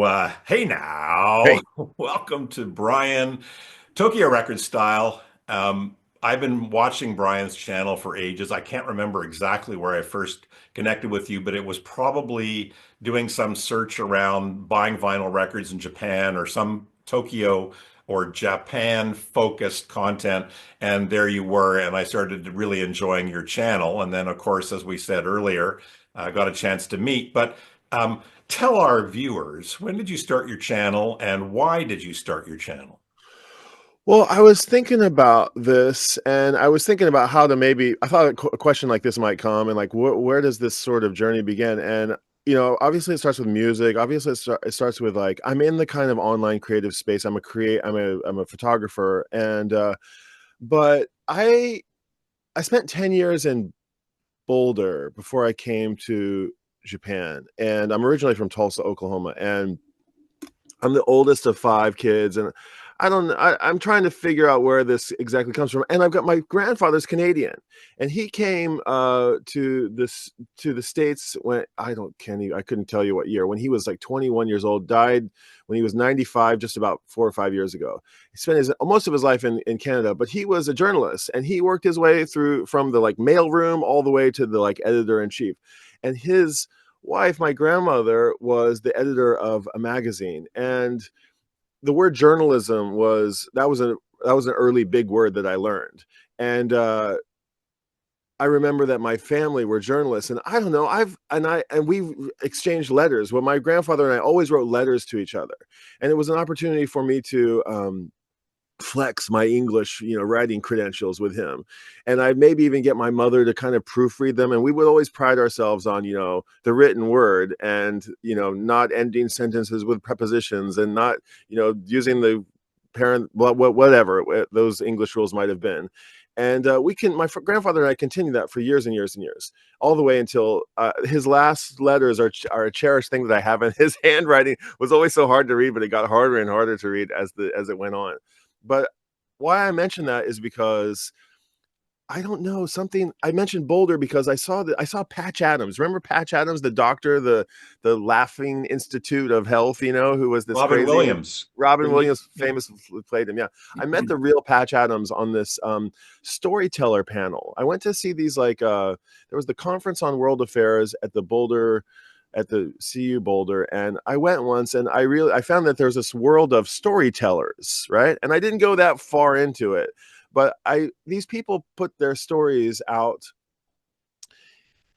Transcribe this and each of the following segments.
Hey now, Hey. welcome to Brian, Tokyo Record Style. I've been watching Brian's channel for ages. I can't remember exactly where I first connected with you, but it was probably doing some search around buying vinyl records in Japan or some Tokyo or Japan focused content. And there you were. And I started really enjoying your channel. And then, of course, as we said earlier, I got a chance to meet. But tell our viewers, when did you start your channel and why did you start your channel? Well, I was thinking about this, and I was thinking about how to maybe. I thought a question like this might come, and like, where does this sort of journey begin? And obviously, it starts with music. Obviously, it starts with like I'm in the kind of online creative space. I'm a photographer, and but I spent 10 years in Boulder before I came to Japan, and I'm originally from Tulsa, Oklahoma, and I'm the oldest of five kids, and I'm trying to figure out where this exactly comes from. And I've got my grandfather's Canadian, and he came to the States when I couldn't tell you what year, when he was like 21 years old, died when he was 95, just about 4 or 5 years ago. He spent most of his life in Canada, but he was a journalist, and he worked his way through from the like mailroom all the way to the like editor in chief, and his wife, my grandmother, was the editor of a magazine, and the word journalism was an early big word that I learned. And I remember that my family were journalists, and I don't know, we exchanged letters. Well, my grandfather and I always wrote letters to each other, and it was an opportunity for me to flex my English, writing credentials with him. And I'd maybe even get my mother to kind of proofread them. And we would always pride ourselves on, the written word, and, not ending sentences with prepositions, and not, using the parent, whatever those English rules might have been. And my grandfather and I continued that for years and years and years, all the way until his last letters are a cherished thing that I have. And his handwriting was always so hard to read, but it got harder and harder to read as it went on. But why I mention that is because I don't know, something. I mentioned Boulder because I saw Patch Adams. Remember Patch Adams, the doctor, the Laughing Institute of Health, who was this Robin crazy Williams. Robin Didn't he? Williams, famous, played him. Yeah, I met the real Patch Adams on this storyteller panel. I went to see these there was the conference on world affairs at the CU Boulder, and I went once, and I found that there's this world of storytellers, right? And I didn't go that far into it, but these people put their stories out.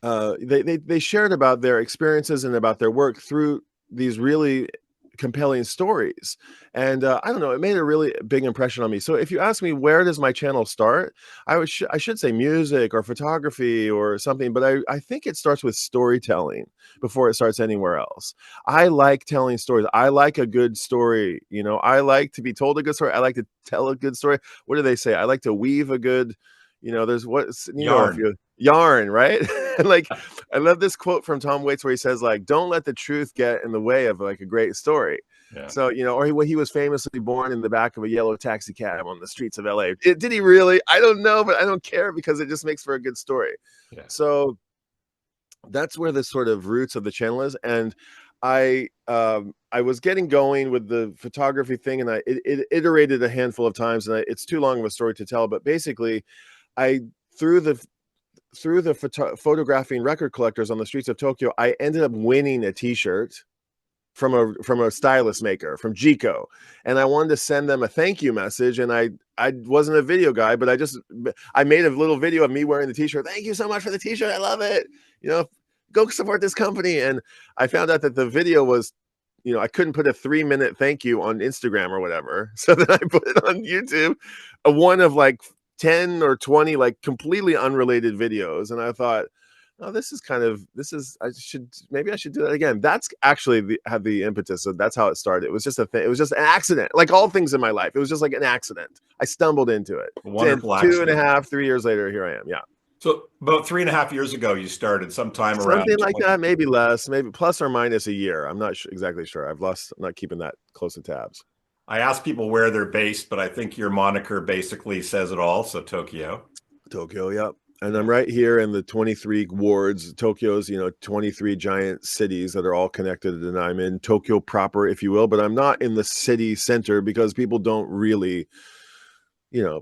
They shared about their experiences and about their work through these really compelling stories, and I don't know, it made a really big impression on me. So if you ask me where does my channel start, I should say music or photography or something, but I think it starts with storytelling before it starts anywhere else. I like telling stories. I like a good story. I like to be told a good story. I like to tell a good story. What do they say? I like to weave a good, there's what's, if Yarn. you yarn, right? Like, I love this quote from Tom Waits where he says, like, don't let the truth get in the way of like a great story. Yeah. So, he was famously born in the back of a yellow taxi cab on the streets of LA. Did he really? I don't know, but I don't care because it just makes for a good story. Yeah. So that's where the sort of roots of the channel is. And I was getting going with the photography thing, and it iterated a handful of times, and it's too long of a story to tell, but basically I through the photographing record collectors on the streets of Tokyo, I ended up winning a T-shirt from a stylist maker from Jico, and I wanted to send them a thank you message. And I wasn't a video guy, but I made a little video of me wearing the T-shirt. Thank you so much for the T-shirt. I love it. Go support this company. And I found out that the video was, I couldn't put a 3-minute thank you on Instagram or whatever, so then I put it on YouTube, a one of like 10 or 20 like completely unrelated videos. And I thought, oh, I should do that again. That's actually had the impetus. So that's how it started. It was just a thing. It was just an accident, like all things in my life. It was just like an accident. I stumbled into it. A And wonderful two and a accident. half, 3 years later, here I am. Yeah. So about 3.5 years ago, you started sometime Something around like 20. that, maybe less, maybe plus or minus a year. I'm not exactly sure. I'm not keeping that close to tabs. I asked people where they're based, but I think your moniker basically says it all. So Tokyo. Tokyo, yep. And I'm Yeah. right here in the 23 wards. Tokyo's, 23 giant cities that are all connected. And I'm in Tokyo proper, if you will, but I'm not in the city center because people don't really,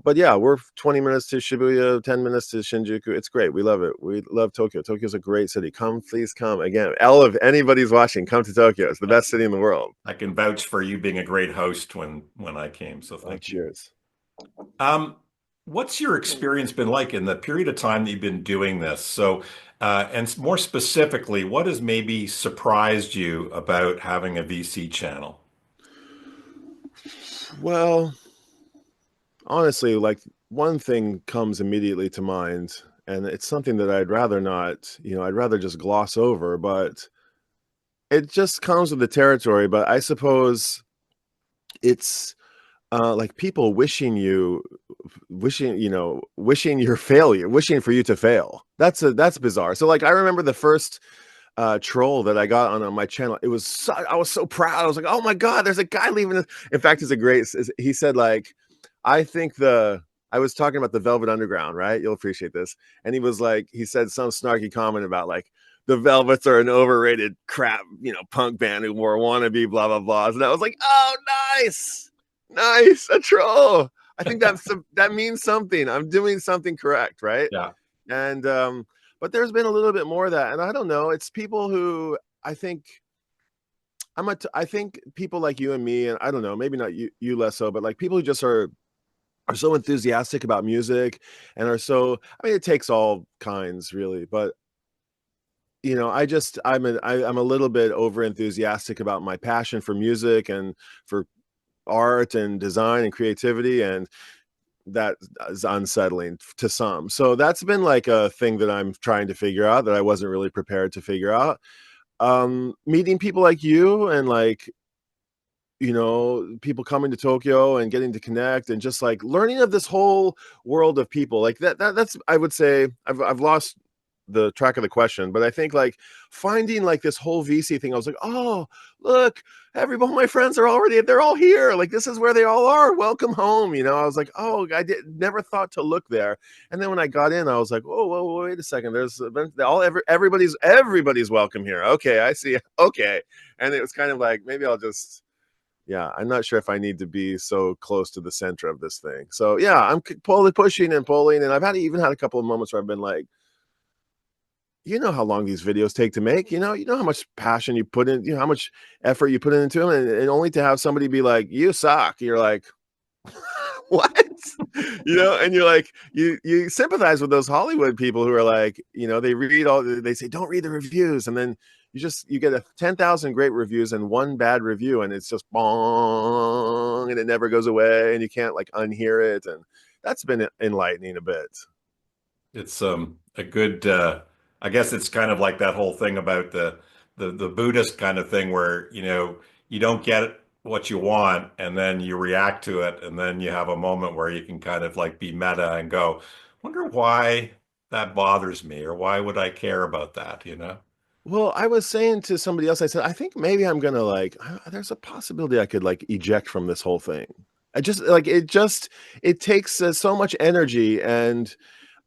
but yeah, we're 20 minutes to Shibuya, 10 minutes to Shinjuku. It's great. We love it. We love Tokyo. Tokyo's a great city. Come, please come. Again, L, if anybody's watching, come to Tokyo. It's the best city in the world. I can vouch for you being a great host when I came, so Oh, thank you. cheers. Um, what's your experience been like in the period of time that you've been doing this? So, and more specifically, what has maybe surprised you about having a VC channel? Well, honestly, like one thing comes immediately to mind, and it's something that I'd rather not, I'd rather just gloss over, but it just comes with the territory. But I suppose it's like people wishing your failure, wishing for you to fail. That's bizarre. So like I remember the first troll that I got on my channel. I was so proud. I was like, oh my God, there's a guy leaving this. In fact, he said like, I think I was talking about the Velvet Underground, right? You'll appreciate this. And he said some snarky comment about like, the Velvets are an overrated crap, punk band who wore wannabe, blah, blah, blah. And I was like, oh, nice. Nice. A troll. I think that means something. I'm doing something correct, right? Yeah. And but there's been a little bit more of that. And I don't know. It's people who I think I think people like you and me, and I don't know, maybe not you less so, but like people who just are so enthusiastic about music and are so, I mean, it takes all kinds really, but I'm a little bit over enthusiastic about my passion for music and for art and design and creativity, and that is unsettling to some. So that's been like a thing that I'm trying to figure out that I wasn't really prepared to figure out. Meeting people like you and like, people coming to Tokyo and getting to connect and just like learning of this whole world of people like that's, I would say, I've lost the track of the question, but I think like finding like this whole VC thing, I was like, oh, look, all my friends they're all here. Like, this is where they all are. Welcome home. I was like, oh, never thought to look there. And then when I got in, I was like, whoa, wait a second. Everybody's welcome here. Okay, I see. Okay. And it was kind of like, maybe I'll just, yeah, I'm not sure if I need to be so close to the center of this thing. So yeah, I'm pushing and pulling, and I've even had a couple of moments where I've been like, how long these videos take to make, how much passion you put in, how much effort you put into them, and only to have somebody be like, you suck. You're like, what? And you're like, you sympathize with those Hollywood people who are like, they say, don't read the reviews. And then you get 10,000 great reviews and one bad review, and it's just bong, and it never goes away, and you can't like unhear it. And that's been enlightening a bit. It's a good I guess it's kind of like that whole thing about the Buddhist kind of thing where, you don't get what you want and then you react to it and then you have a moment where you can kind of like be meta and go, wonder why that bothers me or why would I care about that, you know? Well, I was saying to somebody else, I said, I think maybe I'm gonna like, there's a possibility I could like eject from this whole thing. I just like it takes so much energy,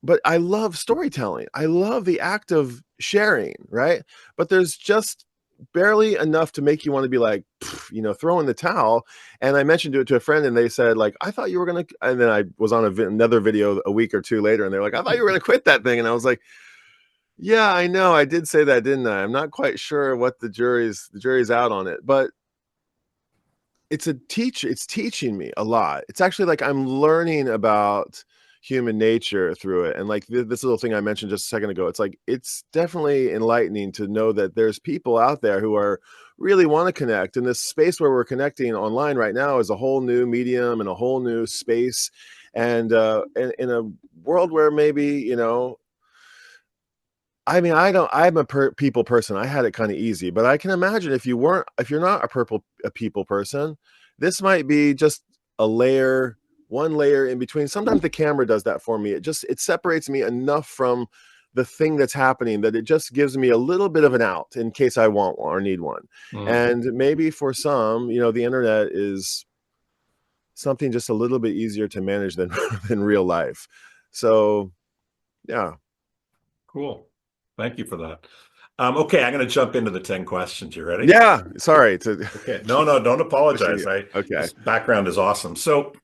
but I love storytelling. I love the act of sharing, right? But there's just barely enough to make you want to be like, throw in the towel. And I mentioned it to a friend, and they said like, I thought you were gonna. And then I was on another video a week or two later, and they're like, I thought you were gonna quit that thing. And I was like, yeah, I know. I did say that, didn't I? I'm not quite sure what the jury's out on it, but it's teaching me a lot. It's actually like I'm learning about human nature through it. And like this little thing I mentioned just a second ago, it's like it's definitely enlightening to know that there's people out there who are really want to connect. And this space where we're connecting online right now is a whole new medium and a whole new space. And in a world where maybe, I mean, I'm a people person. I had it kind of easy, but I can imagine if you're not a people person, this might be just one layer in between. Sometimes the camera does that for me. It separates me enough from the thing that's happening that it just gives me a little bit of an out in case I want one or need one. Mm. And maybe for some, the internet is something just a little bit easier to manage than than real life. So, yeah. Cool. Thank you for that. Okay, I'm going to jump into the 10 questions. You ready? Yeah, sorry to Okay. No, no, don't pushing apologize. you. I Okay. This background is awesome. So,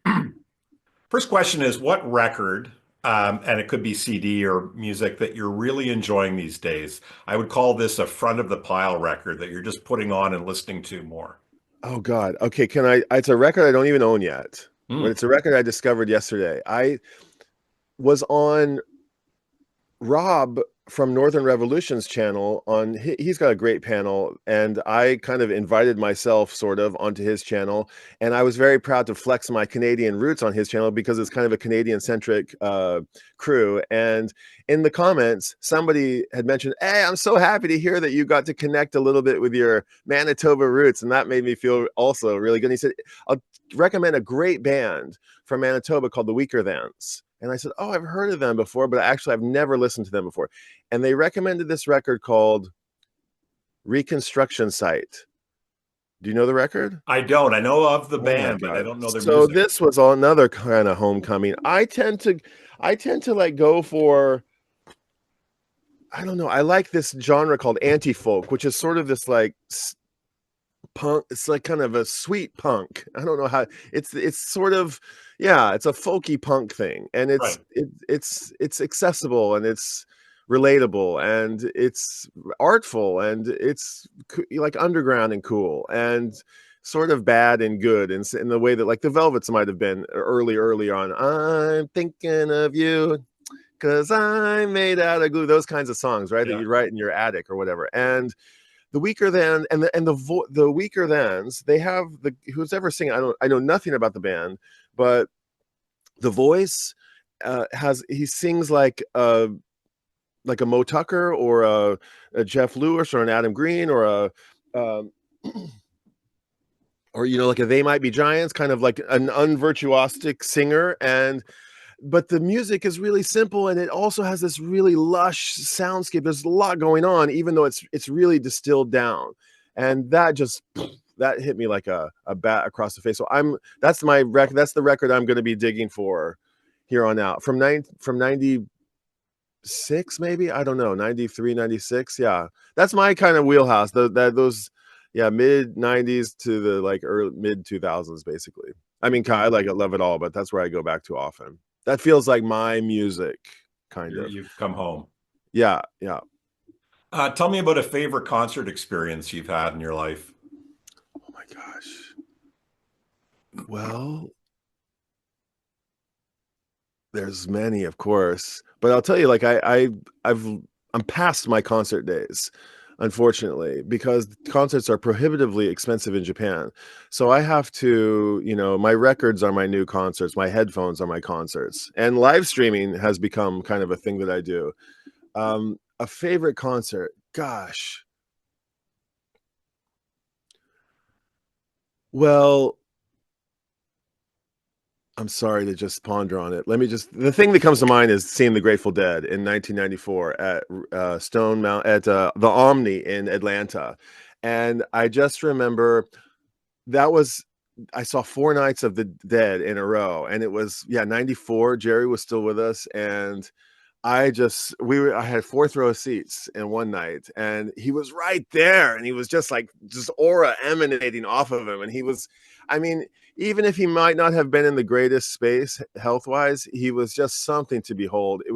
first question is what record, and it could be CD or music that you're really enjoying these days? I would call this a front of the pile record that you're just putting on and listening to more. Oh God. Okay, can I it's a record I don't even own yet. But Hmm. it's a record I discovered yesterday. I was on Rob from Northern Revolution's channel on he's got a great panel, and I kind of invited myself sort of onto his channel, and I was very proud to flex my Canadian roots on his channel because it's kind of a Canadian centric crew. And in the comments somebody had mentioned, hey, I'm so happy to hear that you got to connect a little bit with your Manitoba roots, and that made me feel also really good. And he said, I'll recommend a great band from Manitoba called the Weaker Thans. And I said, oh, I've heard of them before, but actually I've never listened to them before. And they recommended this record called Reconstruction Site. Do you know the record? I don't. I know of the Oh my band, but I God. don't know their So music. this was all another kind of homecoming. I tend to like go for, I don't know. I like this genre called anti-folk, which is sort of this like punk. It's like kind of a sweet punk. I don't know how it's sort of, yeah, it's a folky punk thing, and Right. it's accessible, and it's relatable, and it's artful, and it's like underground and cool, and sort of bad and good in the way that like the Velvets might have been early on. I'm thinking of you because I'm made out of glue. Those kinds of songs, right? That Yeah. you write in your attic or whatever. And the Weaker Than the Weaker Thans, they have the who's ever singing. I know nothing about the band, but the voice has he sings like a Mo Tucker or a Jeff Lewis or an Adam Green or a um, or like a They Might Be Giants, kind of like an unvirtuosic singer. And but the music is really simple, and it also has this really lush soundscape. There's a lot going on, even though it's really distilled down, and that just that hit me like a bat across the face. So that's my record. That's the record I'm going to be digging for here on out from 96, maybe, I don't know, 93, 96. Yeah, that's my kind of wheelhouse. Those, yeah, mid 90s to the like early mid 2000s, basically. I mean, I like it, love it all, but that's where I go back to often. That feels like my music, kind of. You've come home. Yeah, yeah. Tell me about a favorite concert experience you've had in your life. Oh my gosh. Well, there's many, of course, but I'll tell you, like I've I'm past my concert days, unfortunately, because concerts are prohibitively expensive in Japan. So I have to, my records are my new concerts, my headphones are my concerts, and live streaming has become kind of a thing that I do. A favorite concert, gosh. Well, I'm sorry to just ponder on it. The thing that comes to mind is seeing the Grateful Dead in 1994 at Stone Mount at the Omni in Atlanta. And I just remember that was, I saw 4 nights of the Dead in a row. And it was, yeah, 94. Jerry was still with us. And I had fourth row seats in one night, and he was right there, and he was just like just aura emanating off of him. And I mean, even if he might not have been in the greatest space health wise, he was just something to behold. It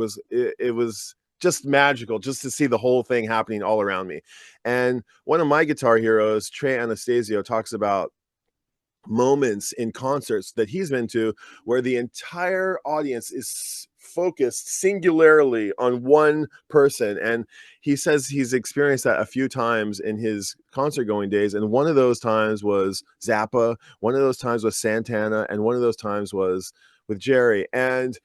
was just magical just to see the whole thing happening all around me. And one of my guitar heroes, Trey Anastasio, talks about moments in concerts that he's been to where the entire audience is focused singularly on one person. And he says he's experienced that a few times in his concert going days, and one of those times was Zappa, one of those times was Santana, and one of those times was with Jerry. And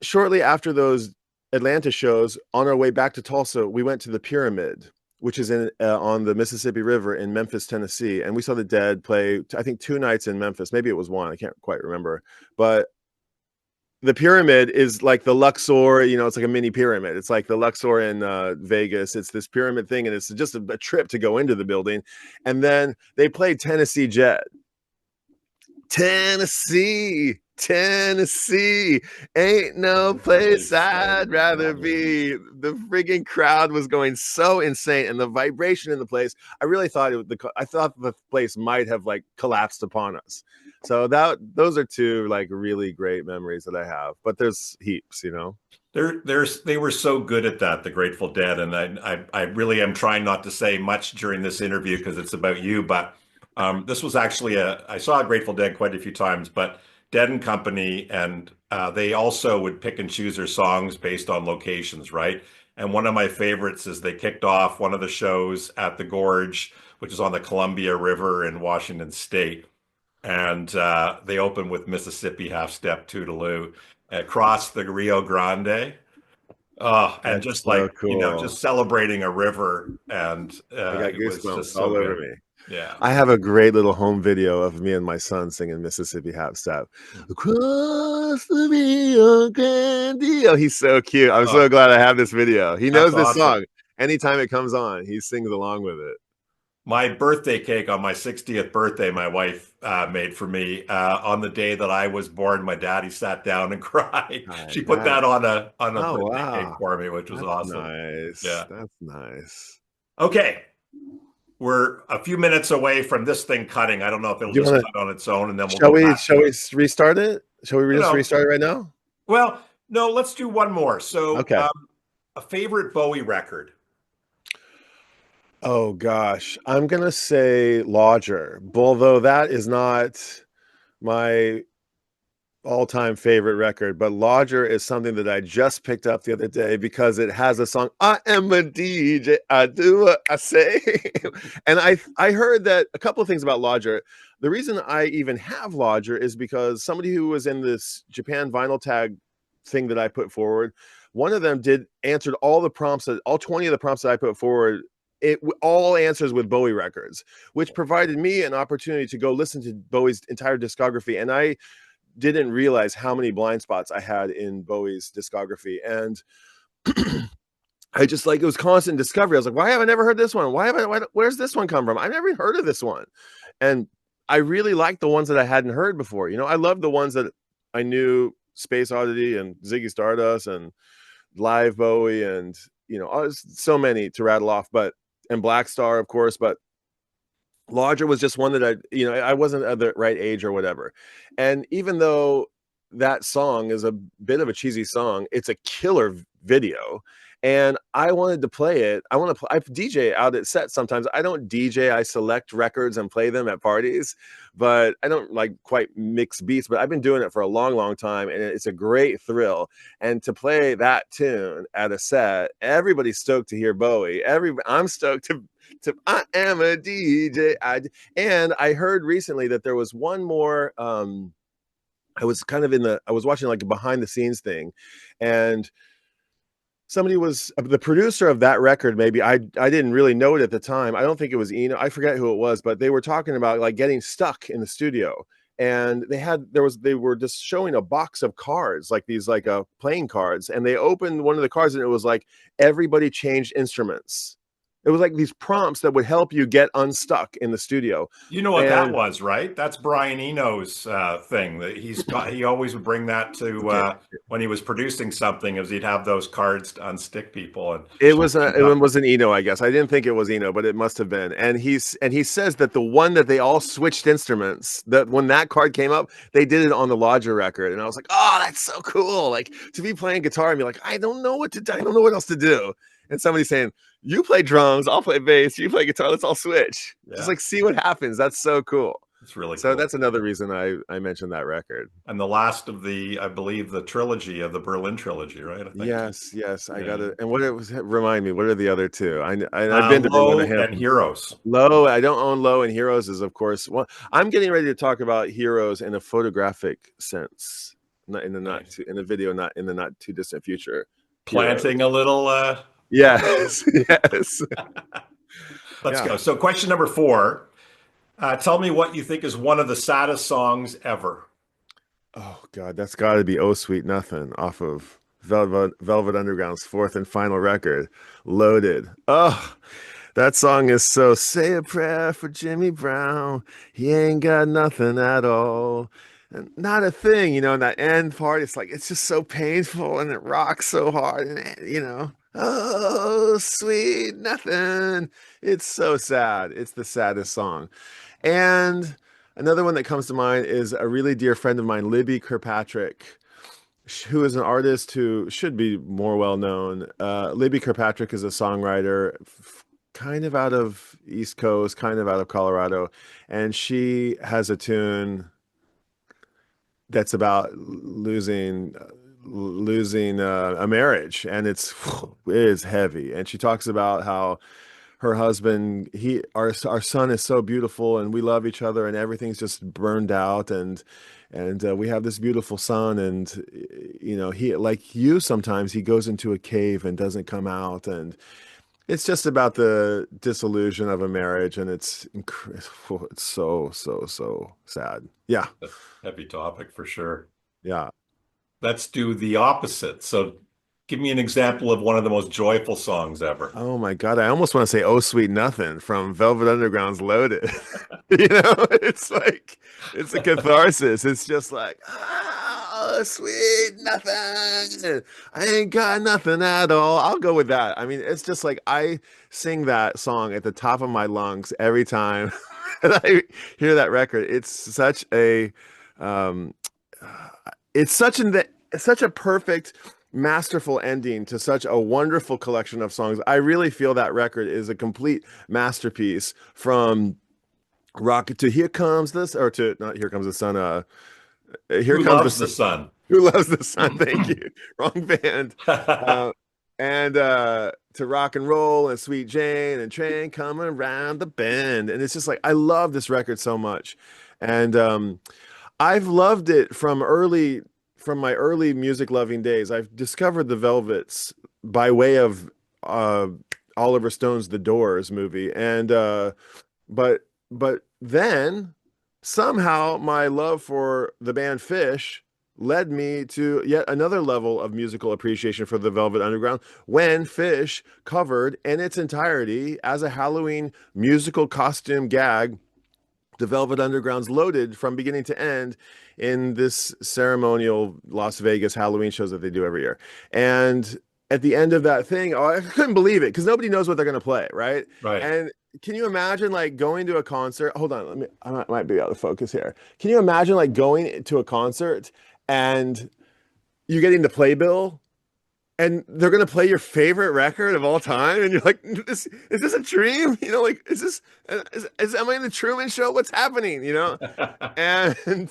shortly after those Atlanta shows, on our way back to Tulsa, we went to the Pyramid, which is on the Mississippi River in Memphis, Tennessee, and we saw the Dead play. I think 2 nights in Memphis, maybe it was one. I can't quite remember, but the Pyramid is like the Luxor. It's like a mini pyramid. It's like the Luxor in Vegas. It's this pyramid thing, and it's just a trip to go into the building. And then they played Tennessee Jet. Tennessee Tennessee ain't no place Place I'd I'd rather rather be. be. The friggin' crowd was going so insane, and the vibration in the place. I really thought I thought the place might have like collapsed upon us. So those are two like really great memories that I have. But there's heaps, you know. They were so good at that, the Grateful Dead, and I really am trying not to say much during this interview because it's about you. But this was actually I saw Grateful Dead quite a few times, but Dead and Company, and they also would pick and choose their songs based on locations, right? And one of my favorites is they kicked off one of the shows at the Gorge, which is on the Columbia River in Washington State, and they opened with Mississippi Half Step Toodaloo across the Rio Grande. Oh, and That's just so like, cool. just celebrating a river. And I got it was goosebumps just so all over good. me. Yeah. I have a great little home video of me and my son singing Mississippi Half Step. Across the Rio Grande. Oh, he's so cute. I'm Oh, so glad I have this video. He that's knows this awesome. song. Anytime it comes on, he sings along with it. My birthday cake on my 60th birthday, my wife made for me on the day that I was born. My daddy sat down and cried. I She put bet. that on a Oh, birthday cake wow. for me, which was That's awesome. nice. Yeah. That's nice. Okay. We're a few minutes away from this thing cutting. I don't know if it'll Do you just want cut on its own and then to, we'll go back shall to we it. restart it? Shall we just No. restart it right now? Well, no, let's do one more. So, Okay. a favorite Bowie record. Oh gosh, I'm gonna say Lodger, although that is not my all-time favorite record, but Lodger is something that I just picked up the other day because it has a song, I am a DJ, I do what I say. And I heard that a couple of things about Lodger. The reason I even have Lodger is because somebody who was in this Japan vinyl tag thing that I put forward, one of them did answered all the prompts that all 20 of the prompts that I put forward. It all answers with Bowie records, which provided me an opportunity to go listen to Bowie's entire discography. And I didn't realize how many blind spots I had in Bowie's discography. And I just like, it was constant discovery. I was like, why have I never heard this one? Where's this one come from? I've never even heard of this one. And I really liked the ones that I hadn't heard before. You know, I loved the ones that I knew, Space Oddity and Ziggy Stardust and Live Bowie and, so many to rattle off, and Black Star, of course, but Lodger was just one that I wasn't at the right age or whatever. And even though that song is a bit of a cheesy song, it's a killer video. And I wanted to play it. I DJ out at sets sometimes. I don't DJ, I select records and play them at parties, but I don't like quite mix beats, but I've been doing it for a long, long time. And it's a great thrill. And to play that tune at a set, everybody's stoked to hear Bowie. I'm stoked to I am a DJ. And I heard recently that there was one more. I was watching like a behind the scenes thing, and somebody was the producer of that record. Maybe I didn't really know it at the time. I don't think it was Eno. I forget who it was, but they were talking about like getting stuck in the studio. And they were just showing a box of cards, like these like playing cards, and they opened one of the cards and it was like everybody changed instruments. It was like these prompts that would help you get unstuck in the studio. You know what that And was, right? That's Brian Eno's thing that he always would bring that to okay, when he was producing something, as he'd have those cards to unstick people and it change things up. was an Eno, I guess. I didn't think it was Eno, but it must have been. And he says that the one that they all switched instruments, that when that card came up, they did it on the Lodger record. And I was like, oh, that's so cool. Like to be playing guitar and be like, I don't know what to do. I don't know what else to do. And somebody saying, you play drums, I'll play bass, you play guitar, let's all switch. Just Yeah, like see what happens. That's so cool. it's really So cool. that's another reason I mentioned that record. And the last of I believe, the trilogy of the Berlin trilogy, right? I think. Yes, I got Yeah. it. And what it was, remind me, what are the other two? I've been to Berlin a Low and handful. Heroes. Low, I don't own Low, and Heroes is, of course, well, I'm getting ready to talk about Heroes in a photographic sense, not in the Nice. in the video, not in the not too distant future. Heroes. Planting a little. Yes, yes, Let's yeah. go. So, question number 4. Tell me what you think is one of the saddest songs ever. Oh God, that's got to be "Oh Sweet Nothing" off of Velvet Underground's fourth and final record, "Loaded." Oh, that song is so. Say a prayer for Jimmy Brown. He ain't got nothing at all. and not a thing, and that end part, it's like it's just so painful and it rocks so hard and oh, sweet nothing. It's so sad. It's the saddest song. And another one that comes to mind is a really dear friend of mine, Libby Kirkpatrick, who is an artist who should be more well known. Libby Kirkpatrick is a songwriter, kind of out of East Coast, kind of out of Colorado, and she has a tune that's about losing a marriage, and it is heavy. And she talks about how her husband, our son is so beautiful and we love each other and everything's just burned out, and we have this beautiful son, and he, like you, sometimes he goes into a cave and doesn't come out, and it's just about the disillusion of a marriage, and it's so sad. Yeah. Heavy topic for sure. Yeah. Let's do the opposite. So give me an example of one of the most joyful songs ever. Oh my God, I almost want to say "Oh Sweet Nothing" from Velvet Underground's "Loaded." It's like it's a catharsis. It's just like, oh, sweet nothing. I ain't got nothing at all. I'll go with that. I mean, it's just like I sing that song at the top of my lungs every time that I hear that record. Um, it's such a perfect, masterful ending to such a wonderful collection of songs. I really feel that record is a complete masterpiece, from rocket to here comes this, or to not here comes the sun. Here Who comes loves the the sun? who loves the sun. Thank you. Wrong band. And to rock and roll and Sweet Jane and train coming around the bend. And it's just like I love this record so much. And I've loved it from my early music loving days. I've discovered the Velvets by way of Oliver Stone's The Doors movie. And but then somehow my love for the band Fish led me to yet another level of musical appreciation for the Velvet Underground when Fish covered in its entirety as a Halloween musical costume gag the Velvet Underground's Loaded from beginning to end in this ceremonial Las Vegas Halloween shows that they do every year. And at the end of that thing, oh, I couldn't believe it because nobody knows what they're going to play, right? Right. And can you imagine like going to a concert? Hold on, I might be out of focus here. Can you imagine like going to a concert and you getting the playbill and they're gonna play your favorite record of all time, and you're like, is this a dream? Like, am I in the Truman Show? What's happening? And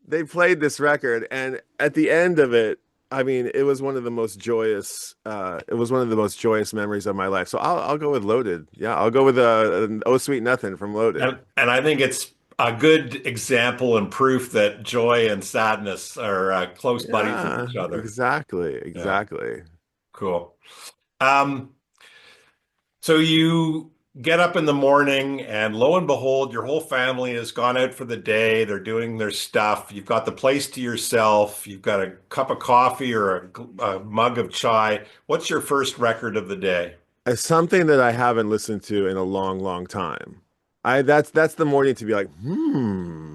they played this record, and at the end of it, I mean, it was one of the most joyous. It was one of the most joyous memories of my life. So I'll go with "Loaded." Yeah, I'll go with "Oh Sweet Nothing" from "Loaded." And I think it's a good example and proof that joy and sadness are close buddies with Yeah, each other. exactly, Yeah, exactly. cool. Um, so you get up in the morning and lo and behold, your whole family has gone out for the day. They're doing their stuff. You've got the place to yourself. You've got a cup of coffee or a mug of chai. What's your first record of the day? It's something that I haven't listened to in a long, long time. That's the morning to be like,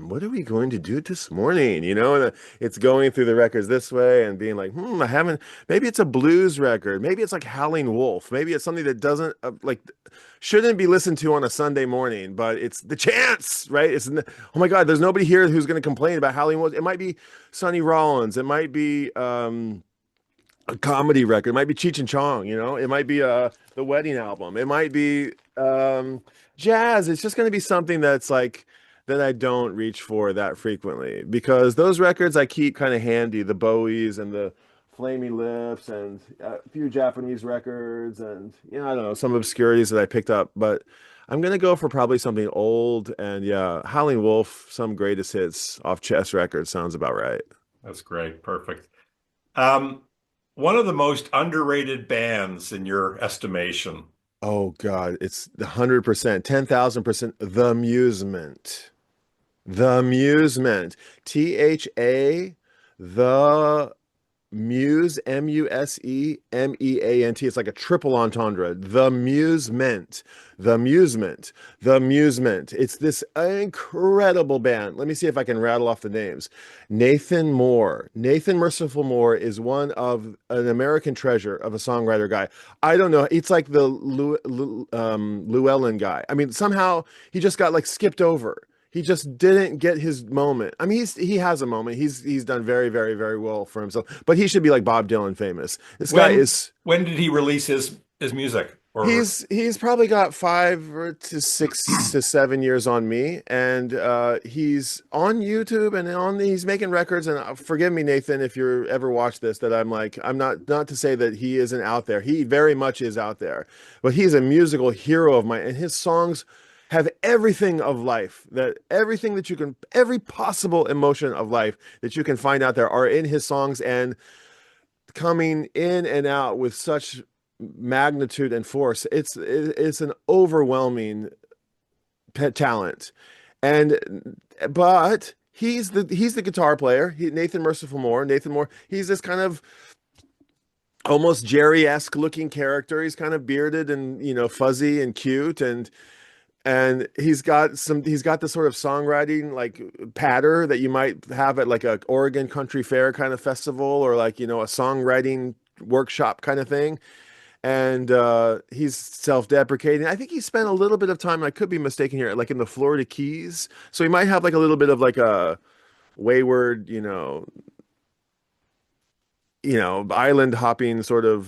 what are we going to do this morning? And it's going through the records this way and being like, I haven't. Maybe it's a blues record. Maybe it's like Howling Wolf. Maybe it's something that doesn't shouldn't be listened to on a Sunday morning, but it's the chance, right? Oh my God, there's nobody here who's going to complain about Howling Wolf. It might be Sonny Rollins. It might be a comedy record. It might be Cheech and Chong. It might be the Wedding album. It might be jazz. It's just going to be something that's like that I don't reach for that frequently because those records I keep kind of handy, the Bowies and the Flamey Lips and a few Japanese records and I don't know, some obscurities that I picked up, but I'm going to go for probably something old, and yeah, Howling Wolf, some greatest hits off Chess Records sounds about right. That's great. Perfect. Um, one of the most underrated bands in your estimation. Oh God, it's 100%, 10,000%. The Amusement. The Amusement. THA, the Muse, Musemeant. It's like a triple entendre. The Musement, the Musement, the Musement. It's this incredible band. Let me see if I can rattle off the names. Nathan Moore. Nathan Merciful Moore is one of an American treasure of a songwriter guy. I don't know. It's like the Llewellyn guy. I mean, somehow he just got like skipped over. He just didn't get his moment. I mean, he has a moment. He's done very, very, very well for himself. But he should be like Bob Dylan famous. This guy When is when did he release his music? Or he's probably got 5 to 6 to 7 years on me, and he's on YouTube and he's making records. And forgive me, Nathan, if you ever watch this, that I'm not to say that he isn't out there. He very much is out there, but he's a musical hero of mine, and his songs have everything of life, that everything that you can, every possible emotion of life that you can find out there are in his songs, and coming in and out with such magnitude and force. It's an overwhelming talent. And but he's the guitar player. Nathan Merciful Moore, Nathan Moore. He's this kind of almost Jerry-esque looking character. He's kind of bearded and, fuzzy and cute, and he's got the sort of songwriting like patter that you might have at like a Oregon Country Fair kind of festival, or like, a songwriting workshop kind of thing. And he's self-deprecating. I think he spent a little bit of time, I could be mistaken here, like in the Florida Keys. So he might have like a little bit of like a wayward, island hopping sort of,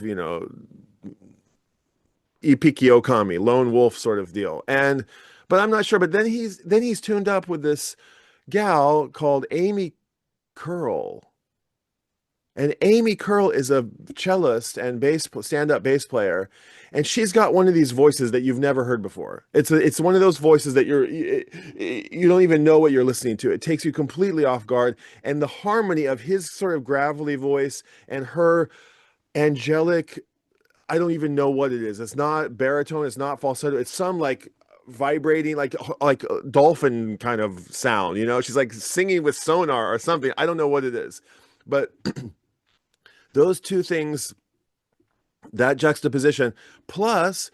Ikiki lone wolf sort of deal. But I'm not sure. But then he's tuned up with this gal called Amy Curl. And Amy Curl is a cellist and stand-up bass player, and she's got one of these voices that you've never heard before. It's one of those voices that you don't even know what you're listening to. It takes you completely off guard, and the harmony of his sort of gravelly voice and her angelic, I don't even know what it is. It's not baritone, it's not falsetto. It's some like vibrating, like dolphin kind of sound. She's like singing with sonar or something. I don't know what it is, but those two things, that juxtaposition, plus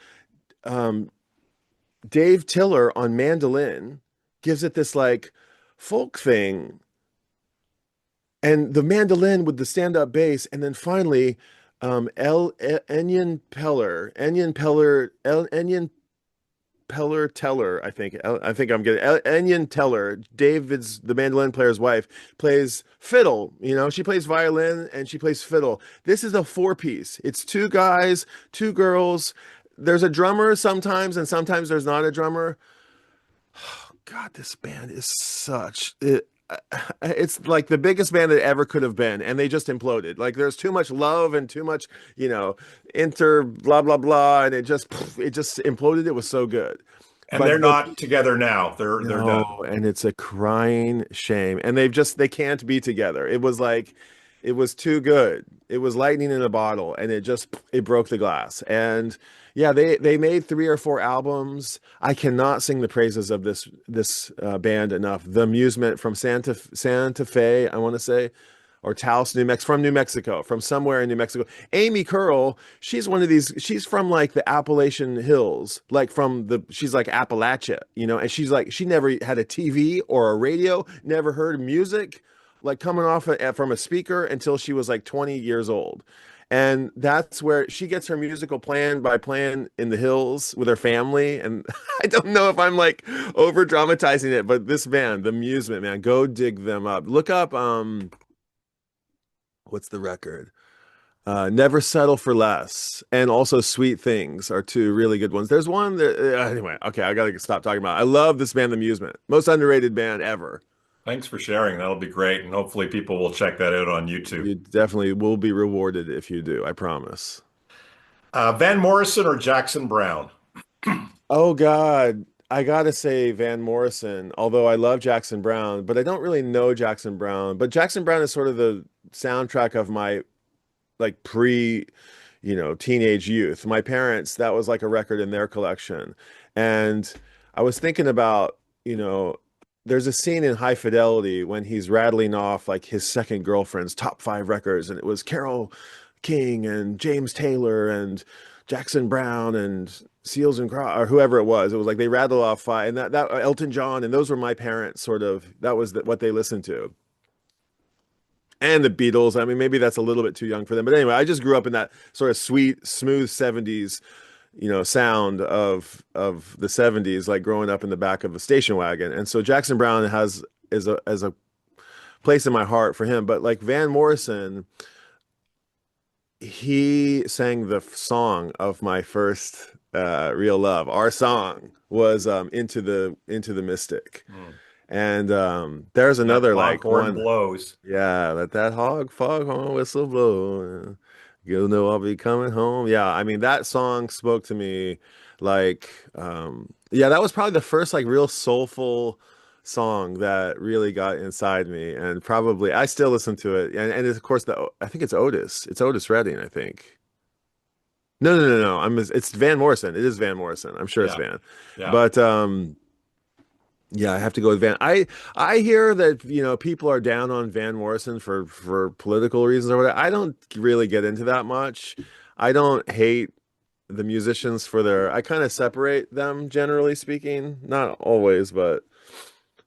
Dave Tiller on mandolin, gives it this like folk thing, and the mandolin with the stand-up bass, and then finally Enion Teller, I think I'm getting Enion Teller, David's the mandolin player's wife, plays fiddle. She plays violin and she plays fiddle. This is a four-piece. It's two guys, two girls. There's a drummer sometimes, and sometimes there's not a drummer. Oh, God, this band is it's like the biggest band that ever could have been, and they just imploded. Like there's too much love and too much, inter blah blah blah, and it just imploded. It was so good, and but they're not together now. They're no, done. and it's a crying shame, and they can't be together. It was too good. It was lightning in a bottle, and it broke the glass. And yeah, they made 3 or 4 albums. I cannot sing the praises of this band enough. The Amusement from Santa Fe, I want to say, or Taos, from New Mexico, from somewhere in New Mexico. Amy Curl, she's one of these. She's from like the Appalachian Hills, like she's like Appalachia, and she's like, she never had a TV or a radio, never heard music like coming off from a speaker until she was like 20 years old. And that's where she gets her musical plan, by playing in the hills with her family. And I don't know if I'm like over dramatizing it, but this band, The Amusement, man, go dig them up. Look up, what's the record? Never Settle for Less, and also Sweet Things are two really good ones. There's one that, anyway, okay, I gotta stop talking about it. I love this band, The Amusement. Most underrated band ever. Thanks for sharing. That'll be great, and hopefully people will check that out on YouTube. You definitely will be rewarded if you do, I promise. Van Morrison or Jackson Brown? Oh God, I gotta say Van Morrison, although I love Jackson Brown, but I don't really know Jackson Brown. But Jackson Brown is sort of the soundtrack of my like teenage youth. My parents, that was like a record in their collection. And I was thinking about, there's a scene in High Fidelity when he's rattling off like his second girlfriend's top 5 records, and it was Carole King and James Taylor and Jackson Brown and Seals and Crow or whoever it was. It was like they rattled off 5, and that Elton John, and those were my parents. Sort of that was what they listened to, and the Beatles. I mean, maybe that's a little bit too young for them, but anyway, I just grew up in that sort of sweet, smooth '70s, sound of the '70s, like growing up in the back of a station wagon. And so Jackson Brown has is a place in my heart for him. But like Van Morrison, he sang the song of my first real love. Our song was Into the Mystic. Mm. And there's That another like foghorn one, blows. yeah, let that foghorn whistle blow. You'll know I'll be coming home. Yeah, I mean that song spoke to me like yeah, that was probably the first like real soulful song that really got inside me. And probably I still listen to it. And of course I think it's Otis. It's Otis Redding, I think. No. It's Van Morrison. It is Van Morrison. I'm sure it's Yeah, Van. yeah. But yeah, I have to go with Van. I hear that, people are down on Van Morrison for political reasons or whatever. I don't really get into that much. I don't hate the musicians for I kind of separate them, generally speaking. Not always, but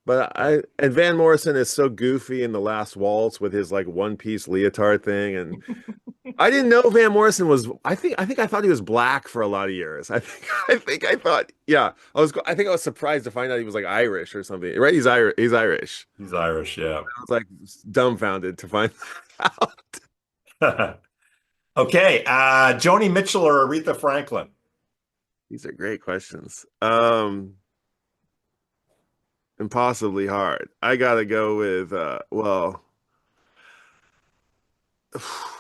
Yeah. and Van Morrison is so goofy in The Last Waltz with his like one-piece leotard thing. And I didn't know Van Morrison was. I think I thought he was black for a lot of years. I thought, yeah. I think I was surprised to find out he was like Irish or something. Right? He's Irish. He's Irish. He's Irish, yeah. I was like dumbfounded to find out. Okay, Joni Mitchell or Aretha Franklin? These are great questions. Impossibly hard. I gotta go with well,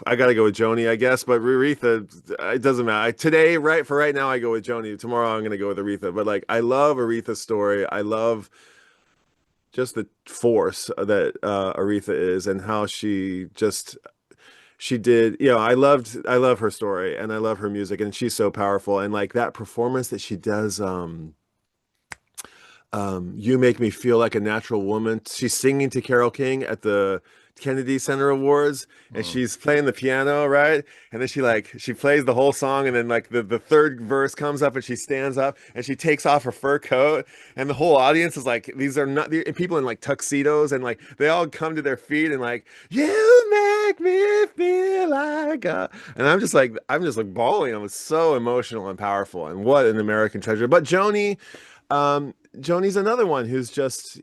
I gotta go with Joni, I guess, but Aretha, it doesn't matter. Today, right now, I go with Joni. Tomorrow, I'm gonna go with Aretha. But like, I love Aretha's story. I love just the force that Aretha is, and how she did. I love her story, and I love her music, and she's so powerful. And like that performance that she does, You Make Me Feel Like a Natural Woman. She's singing to Carole King at the Kennedy Center Awards, and Mm. she's playing the piano, right? And then she plays the whole song, and then like the third verse comes up, and she stands up and she takes off her fur coat, and the whole audience is like, these are not people in like tuxedos, and like they all come to their feet and like, you make me feel like a, and I'm just like bawling. I was so emotional and powerful, and what an American treasure. But Joni's another one who's just,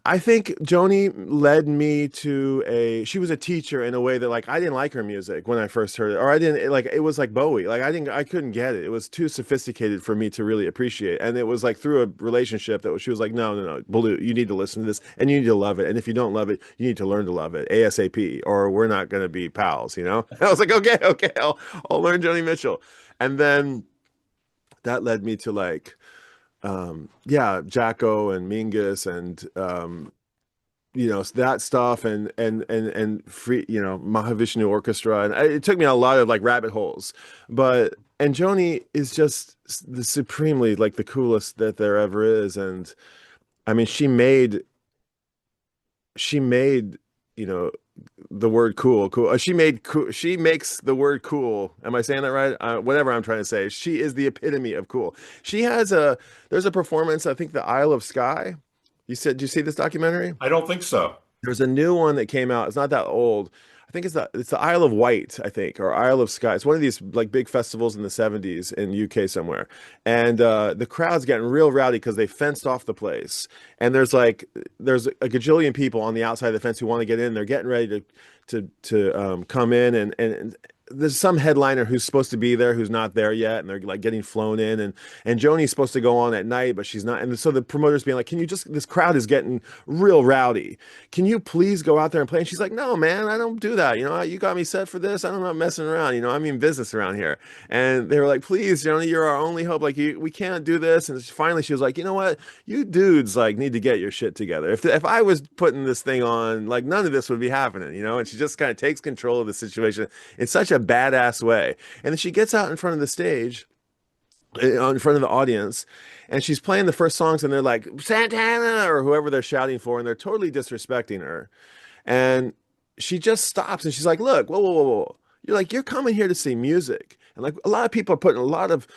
I think Joni led me she was a teacher in a way that like I didn't like her music when I first heard it, or I didn't like, it was like Bowie. Like I couldn't get it. It was too sophisticated for me to really appreciate. And it was like through a relationship she was like, no, Blue, you need to listen to this and you need to love it. And if you don't love it, you need to learn to love it ASAP, or we're not going to be pals. And I was like, okay, I'll learn Joni Mitchell. And then that led me to like yeah, Jacko and Mingus and that stuff, and free, Mahavishnu Orchestra, and it took me a lot of like rabbit holes. And Joni is just the supremely like the coolest that there ever is. And I mean, she made the word cool. She makes the word cool. Am I saying that right? Whatever I'm trying to say. She is the epitome of cool. There's a performance, I think, the Isle of Skye. Did you see this documentary? I don't think so. There's a new one that came out. It's not that old. I think it's the Isle of Wight, I think, or Isle of Skye. It's one of these like big festivals in the '70s in UK somewhere. And the crowd's getting real rowdy because they fenced off the place. And there's a gajillion people on the outside of the fence who want to get in. They're getting ready to come in, and there's some headliner who's supposed to be there who's not there yet, and they're like getting flown in, and Joni's supposed to go on at night, but she's not. And so the promoter's being like, this crowd is getting real rowdy, can you please go out there and play? And she's like, no man, I don't do that, you got me set for this, I'm not messing around, I mean business around here. And they were like, please Joni, you're our only hope, like we can't do this. And finally she was like, you know what, you dudes like need to get your shit together. If I was putting this thing on, like none of this would be happening. And she just kind of takes control of the situation in such a badass way. And then she gets out in front of the stage in front of the audience, and she's playing the first songs, and they're like Santana or whoever they're shouting for, and they're totally disrespecting her. And she just stops and she's like, "Look, whoa, whoa, whoa, whoa! You're coming here to see music, and like a lot of people are putting a lot of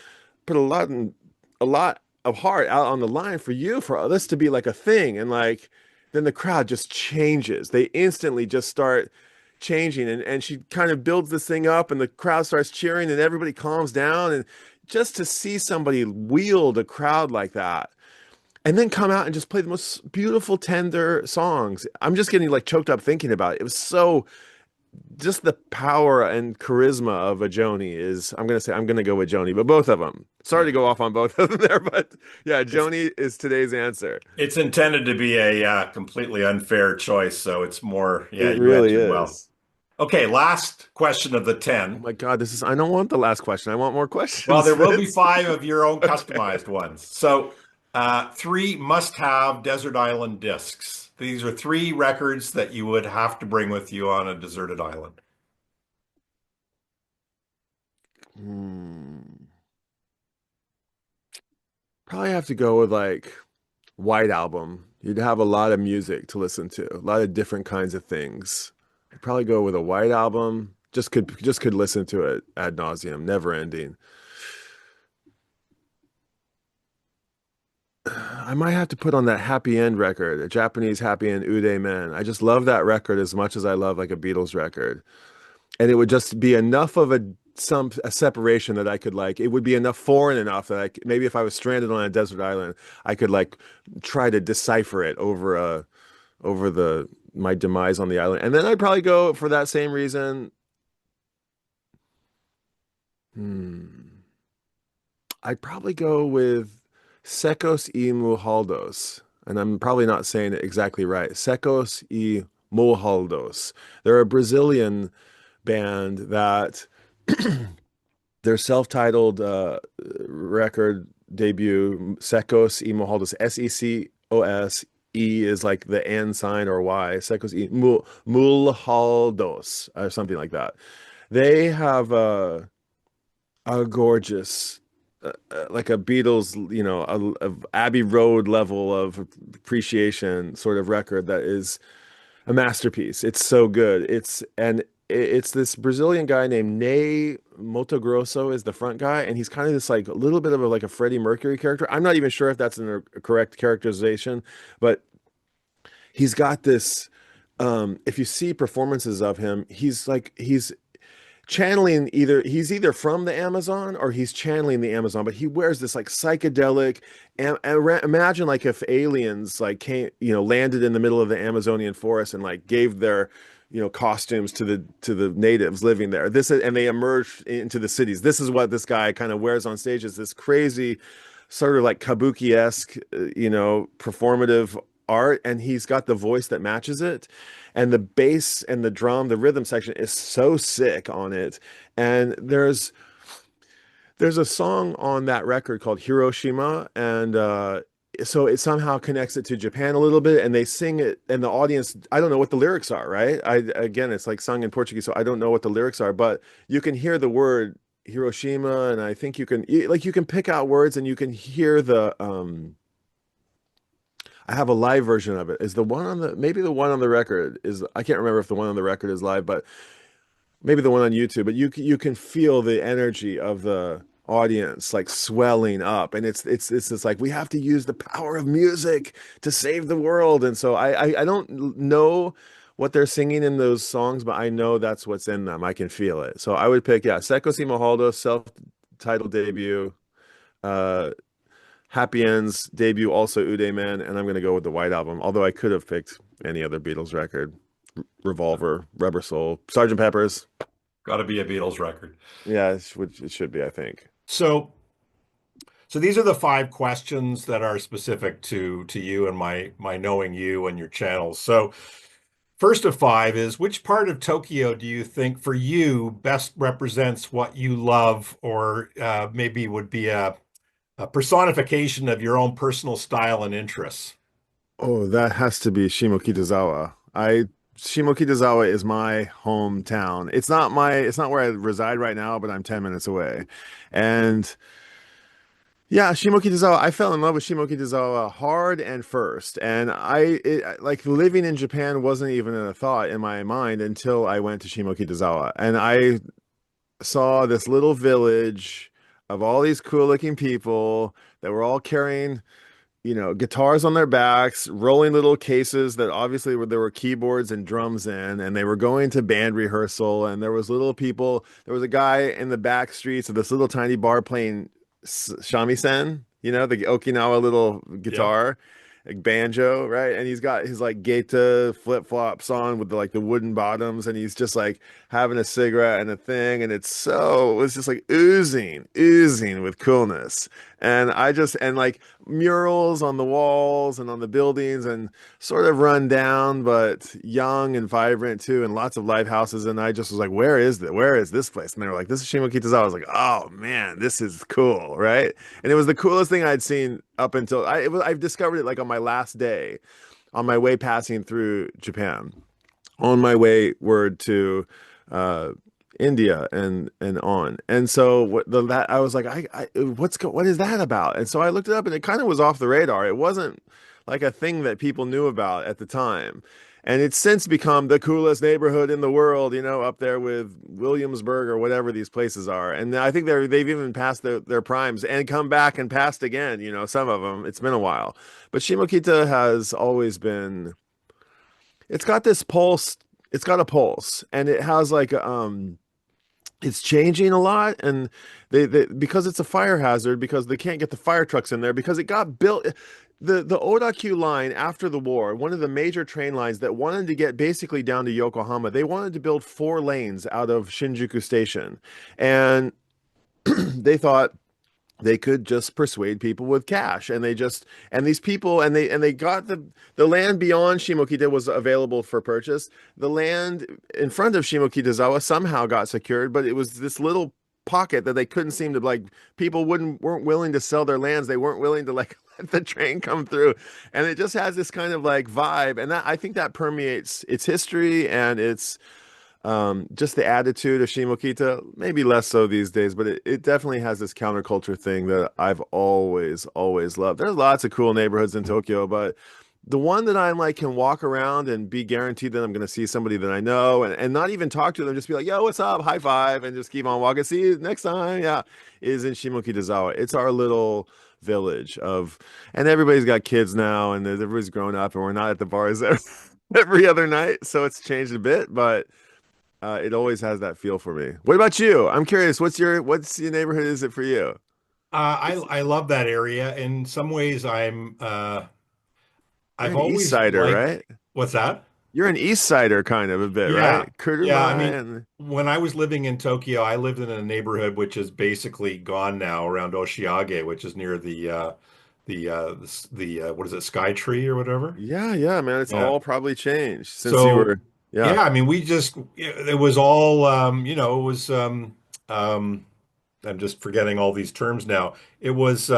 heart out on the line for you for this to be like a thing." And like then the crowd just changes. They instantly just start changing, and she kind of builds this thing up, and the crowd starts cheering, and everybody calms down. And just to see somebody wield a crowd like that and then come out and just play the most beautiful, tender songs. I'm just getting like choked up thinking about it. It was so just the power and charisma of a Joni is, I'm gonna go with Joni, but both of them. Sorry to Yeah. go off on both of them there, but yeah, It's Joni is today's answer. it's intended to be a completely unfair choice, so it's more, yeah, It you really answered well. is. Okay, last question of the Oh 10. my God, I don't want the last question. I want more Well, questions, there will be Fitz. five of your own Okay. customized ones. So, three must-have desert island discs. These are three records that you would have to bring with you on a deserted island. Hmm. Probably have to go with like White Album. You'd have a lot of music to listen to, a lot of different kinds of things. I'd probably go with a White Album. Just could listen to it ad nauseum, never ending. I might have to put on that Happy End record, a Japanese Happy End Ude Man. I just love that record as much as I love like a Beatles record. And it would just be enough of a separation that I could like it would be enough foreign enough that maybe if I was stranded on a desert island, I could like try to decipher it over the my demise on the island. And then I'd probably go for that same reason. Hmm. I'd probably go with Secos y Mujaldos. And I'm probably not saying it exactly right. Secos y Mujaldos. They're a Brazilian band that their self-titled record debut, Secos y Mujaldos, Secos. E is like the and sign or Y, Secos y Mujaldos, or something like that. They have a gorgeous, like a Beatles, a Abbey Road level of appreciation sort of record that is a masterpiece. It's so good. It's this Brazilian guy named Ney Matogrosso is the front guy, and he's kind of this like a little bit of like a Freddie Mercury character. I'm not even sure if that's a correct characterization, but he's got this. If you see performances of him, he's channeling he's either from the Amazon or he's channeling the Amazon, but he wears this like psychedelic imagine like if aliens like came, landed in the middle of the Amazonian forest and like gave their, costumes to the natives living there. And they emerged into the cities. This is what this guy kind of wears on stage is this crazy sort of like kabuki-esque, performative art, and he's got the voice that matches it, and the bass and the drum, the rhythm section is so sick on it. And there's a song on that record called Hiroshima, and so it somehow connects it to Japan a little bit, and they sing it, and the audience, I don't know what the lyrics are, right? Again, it's like sung in Portuguese, so I don't know what the lyrics are, but you can hear the word Hiroshima, and I think you can pick out words, and you can hear I have a live version of it. Is the one on the maybe the one on the record is I can't remember if the one on the record is live, but maybe the one on YouTube. But you can feel the energy of the audience like swelling up, and it's just like we have to use the power of music to save the world. And so I don't know what they're singing in those songs, but I know that's what's in them. I can feel it. So I would pick Secos y Mojaldo self-titled debut. Uh, Happy End's debut, also Uday Man, and I'm going to go with the White Album, although I could have picked any other Beatles record. Revolver, Rubber Soul, Sergeant Pepper's. Got to be a Beatles record. Yeah, it should be, I think. So, so these are the five questions that are specific to you and my knowing you and your channels. So, first of five is which part of Tokyo do you think for you best represents what you love, or maybe would be a personification of your own personal style and interests? Oh, that has to be Shimokitazawa. Shimokitazawa is my hometown. It's not where I reside right now, but I'm 10 minutes away. And Yeah, Shimokitazawa. I fell in love with Shimokitazawa hard and first, and like living in Japan wasn't even a thought in my mind until I went to Shimokitazawa, and I saw this little village of all these cool looking people that were all carrying, guitars on their backs, rolling little cases that obviously there were keyboards and drums in, and they were going to band rehearsal. And there was little people. There was a guy in the back streets of this little tiny bar playing shamisen, the Okinawa little Yep. guitar, like banjo, right? And he's got his like gaita flip flops on with the wooden bottoms, and he's just like having a cigarette and a thing, and it was just like oozing with coolness. And like murals on the walls and on the buildings and sort of run down, but young and vibrant too, and lots of live houses. And I just was like, where is this place? And they were like, this is Shimokitazawa. I was like, oh man, this is cool, right? And it was the coolest thing I'd seen up until I've discovered it like on my last day, on my way passing through Japan, on my way word to uh India and on. And so that I was like, what is that about? And so I looked it up, and it kind of was off the radar. It wasn't like a thing that people knew about at the time. And it's since become the coolest neighborhood in the world, up there with Williamsburg or whatever these places are. And I think they've even passed their primes and come back and passed again, some of them. It's been a while. But Shimokita has always been, it's got this pulse, it's got a pulse, and it has like it's changing a lot, and they because it's a fire hazard, because they can't get the fire trucks in there, because it got built. The Odakyu line after the war, one of the major train lines that wanted to get basically down to Yokohama, they wanted to build 4 lanes out of Shinjuku Station. And they thought they could just persuade people with cash, and these people, and they got the land beyond Shimokita was available for purchase. The land in front of Shimokitazawa somehow got secured, but it was this little pocket that they couldn't seem to, like, people weren't willing to sell their lands. They weren't willing to, like, let the train come through. And it just has this kind of like vibe, and that I think that permeates its history and its just the attitude of Shimokita, maybe less so these days, but it definitely has this counterculture thing that I've always loved. There's lots of cool neighborhoods in Tokyo, but the one that I'm like can walk around and be guaranteed that I'm going to see somebody that I know, and not even talk to them, just be like, yo, what's up? High five, and just keep on walking. See you next time. Yeah, is in Shimokitazawa. It's our little village and everybody's got kids now, and everybody's grown up, and we're not at the bars every other night. So it's changed a bit, but it always has that feel for me. What about you? I'm curious. What's your neighborhood? Is it for you? I love that area. In some ways, You're I've an East always Sider, liked right? what's that? You're an East Sider kind of a bit, Yeah. right? Yeah, I Kurumai mean, and when I was living in Tokyo, I lived in a neighborhood which is basically gone now around Oshiage, which is near the what is it, Sky Tree or whatever? yeah, man. It's Yeah. all probably changed since you So, were, yeah. yeah, I mean, it was all it was I'm just forgetting all these terms now. It was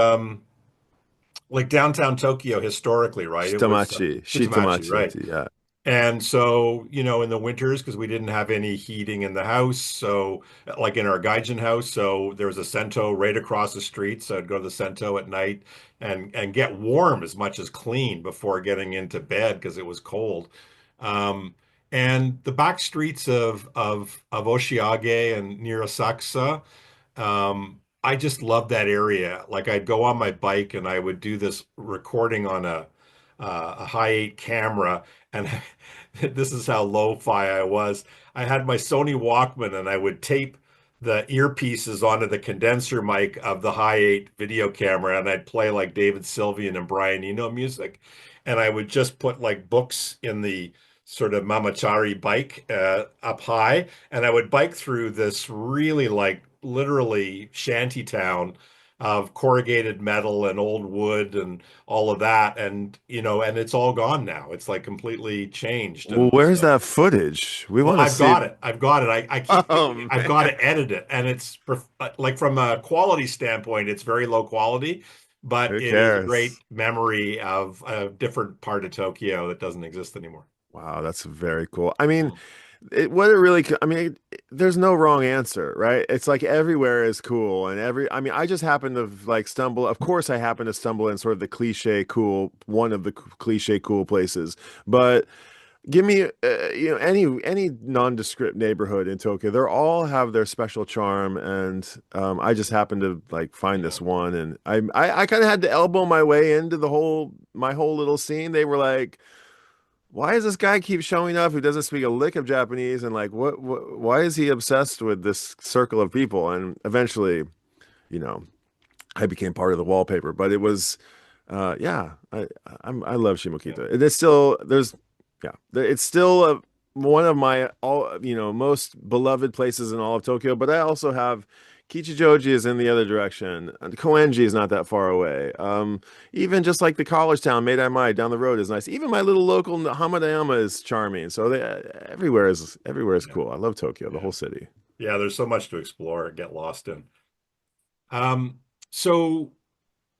like downtown Tokyo historically, right? It was Shitamachi, right? Shitamachi, yeah. And so, in the winters, because we didn't have any heating in the house, so like in our Gaijin house, so there was a Sento right across the street. So I'd go to the Sento at night and get warm as much as clean before getting into bed because it was cold. Um, and the back streets of Oshiage and near Asakusa, I just love that area. Like I'd go on my bike and I would do this recording on a high 8 camera, and this is how lo-fi I was. I had my Sony Walkman and I would tape the earpieces onto the condenser mic of the high 8 video camera, and I'd play like David Sylvian and Brian Eno music. And I would just put like books in the sort of mamachari bike up high, and I would bike through this really like literally shanty town of corrugated metal and old wood and all of that. And, and it's all gone now. It's like completely changed. Well, And where's so, that footage? We well, want to I've see. got it. I've got it. I keep Oh thinking I've got man. to edit it. And like from a quality standpoint, it's very low quality, but Who it is a cares? great memory of a different part of Tokyo that doesn't exist anymore. Wow, that's very cool. I mean, Mm. what it really, I mean, there's no wrong answer, right? It's like everywhere is cool, and I mean, I just happen to like stumble. Of course, I happen to stumble in sort of the cliche cool, one of the cliche cool places, but. Give me, any nondescript neighborhood in Tokyo. They all have their special charm, and I just happened to like find Yeah. this one, and I kind of had to elbow my way into my whole little scene. They were like, "Why does this guy keep showing up who doesn't speak a lick of Japanese?" And like, why is he obsessed with this circle of people? And eventually, you know, I became part of the wallpaper. But it was, yeah, I love Yeah. Shimokita. It is still yeah, it's still one of my most beloved places in all of Tokyo. But I also have Kichijoji is in the other direction. And Koenji is not that far away. Even just like the college town Meidai down the road is nice. Even my little local Hamadayama is charming. So everywhere is Yeah. cool. I love Tokyo, the Yeah. whole city. Yeah. There's so much to explore and get lost in. So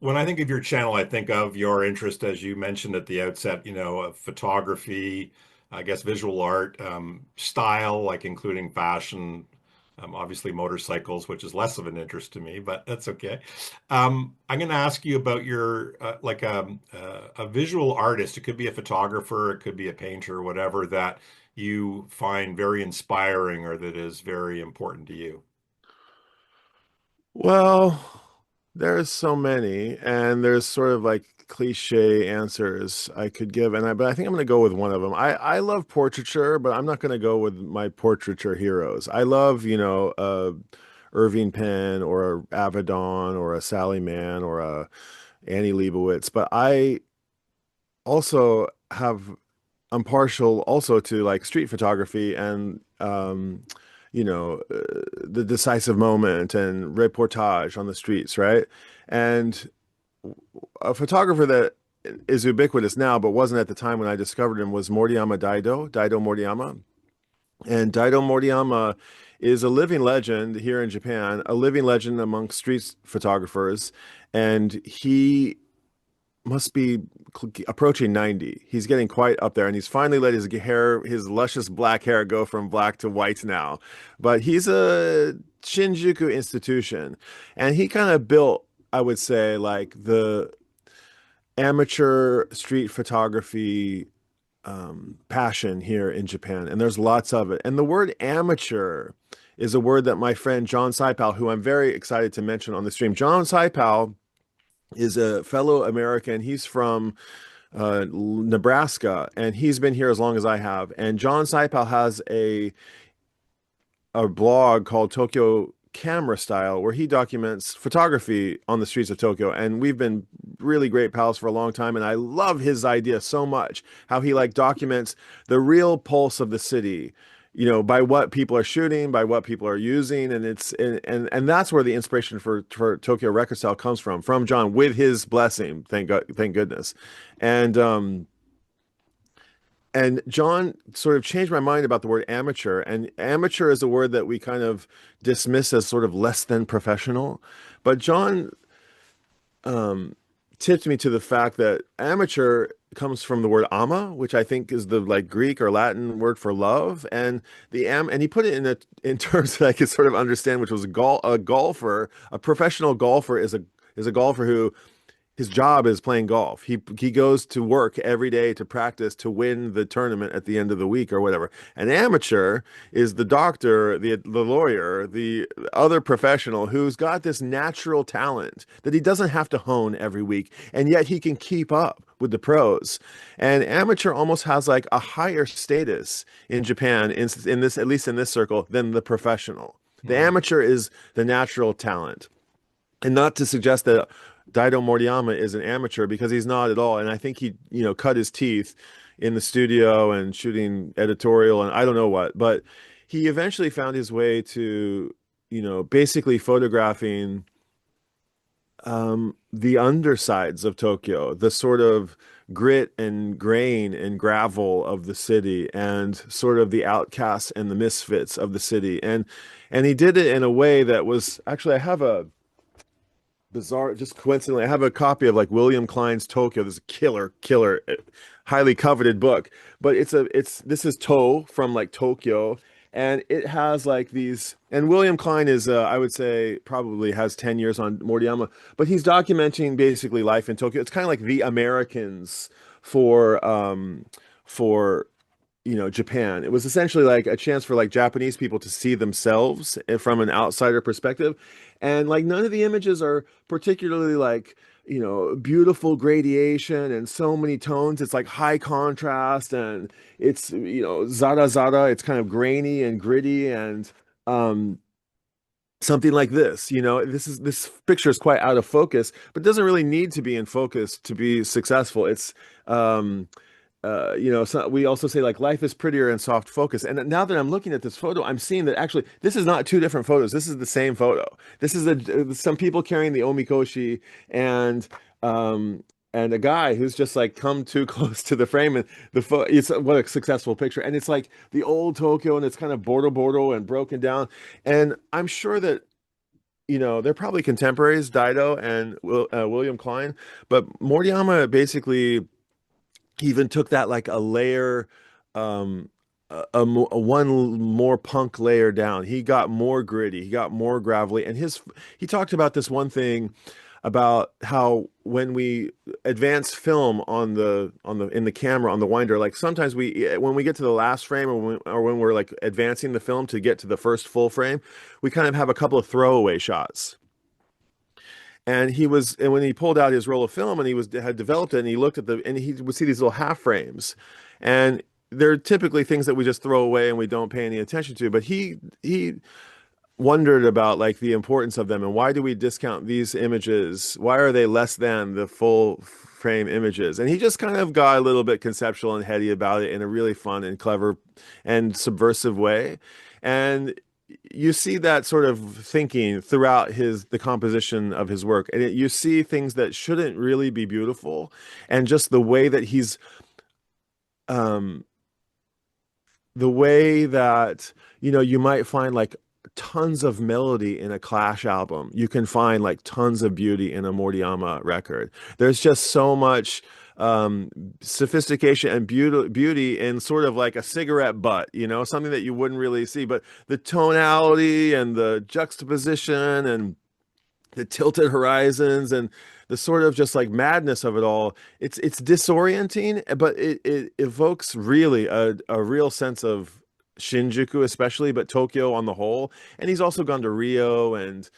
when I think of your channel, I think of your interest, as you mentioned at the outset, of photography, I guess visual art, style, like including fashion, obviously motorcycles, which is less of an interest to me, but that's okay. I'm going to ask you about your like a visual artist. It could be a photographer, it could be a painter, or whatever that you find very inspiring or that is very important to you. Well, there's so many, and there's sort of like cliche answers I could give, but I think I'm going to go with one of them. I love portraiture, but I'm not going to go with my portraiture heroes. I love, Irving Penn or a Avedon or a Sally Mann or a Annie Leibovitz, but also have I'm partial also to like street photography and the decisive moment and reportage on the streets, right? And a photographer that is ubiquitous now, but wasn't at the time when I discovered him, was Moriyama Daido Moriyama. And Daido Moriyama is a living legend here in Japan, a living legend among street photographers. And he must be approaching 90. He's getting quite up there, and he's finally let his luscious black hair go from black to white now. But he's a Shinjuku institution, and he kind of built, I would say, like the amateur street photography passion here in Japan, and there's lots of it. And the word amateur is a word that my friend John Saipal, who I'm very excited to mention on the stream, John Saipal is a fellow American. He's from Nebraska, and he's been here as long as I have. And John Saipal has a blog called Tokyo Camera Style, where he documents photography on the streets of Tokyo. And we've been really great pals for a long time. And I love his idea so much, how he like documents the real pulse of the city, by what people are shooting, by what people are using. And and that's where the inspiration for Tokyo Record Style comes from John, with his blessing. Thank goodness. And and John sort of changed my mind about the word amateur. And amateur is a word that we kind of dismiss as sort of less than professional. But John um, tipped me to the fact that amateur comes from the word ama, which I think is the like Greek or Latin word for love. And he put it in terms that I could sort of understand, which was a golfer, a professional golfer is a golfer who his job is playing golf. He goes to work every day to practice to win the tournament at the end of the week or whatever. An amateur is the doctor, the lawyer, the other professional who's got this natural talent that he doesn't have to hone every week, and yet he can keep up with the pros. And amateur almost has like a higher status in Japan in this, at least in this circle, than the professional. The Hmm. amateur is the natural talent. And not to suggest that Daido Moriyama is an amateur, because he's not at all. And I think he, cut his teeth in the studio and shooting editorial and I don't know what, but he eventually found his way to, basically photographing the undersides of Tokyo, the sort of grit and grain and gravel of the city, and sort of the outcasts and the misfits of the city. And he did it in a way that was actually, I have bizarre, just coincidentally, I have a copy of like William Klein's Tokyo. This is a killer, highly coveted book. But it's this is To from like Tokyo, and it has like these. And William Klein is, I would say, probably has 10 years on Moriyama, but he's documenting basically life in Tokyo. It's kind of like the Americans for Japan. It was essentially like a chance for like Japanese people to see themselves from an outsider perspective. And like none of the images are particularly like, beautiful gradation and so many tones. It's like high contrast and it's, zara zara. It's kind of grainy and gritty and um something like this. This picture is quite out of focus, but doesn't really need to be in focus to be successful. It's so we also say like life is prettier in soft focus. And now that I'm looking at this photo, I'm seeing that actually this is not two different photos. This is the same photo. This is some people carrying the omikoshi and um and a guy who's just like come too close to the frame and it's what a successful picture. And it's like the old Tokyo and it's kind of bordo and broken down. And I'm sure that they're probably contemporaries, Dido and William Klein, but Moriyama basically he even took that like a layer, a one more punk layer down. He got more gritty, he got more gravelly, and he talked about this one thing about how when we advance film on the in the camera on the winder, like sometimes when we get to the last frame or when we're like advancing the film to get to the first full frame, we kind of have a couple of throwaway shots. And when he pulled out his roll of film and had developed it and he looked at and he would see these little half frames. And they're typically things that we just throw away and we don't pay any attention to. But he wondered about like the importance of them and why do we discount these images? Why are they less than the full frame images? And he just kind of got a little bit conceptual and heady about it in a really fun and clever and subversive way. And you see that sort of thinking throughout the composition of his work, and you see things that shouldn't really be beautiful, and just um the way that you might find like tons of melody in a Clash album, you can find like tons of beauty in a Moriyama record. There's just so much um sophistication and beauty in sort of like a cigarette butt, something that you wouldn't really see, but the tonality and the juxtaposition and the tilted horizons and the sort of just like madness of it all, it's disorienting, but it evokes really a real sense of Shinjuku especially, but Tokyo on the whole. And he's also gone to Rio and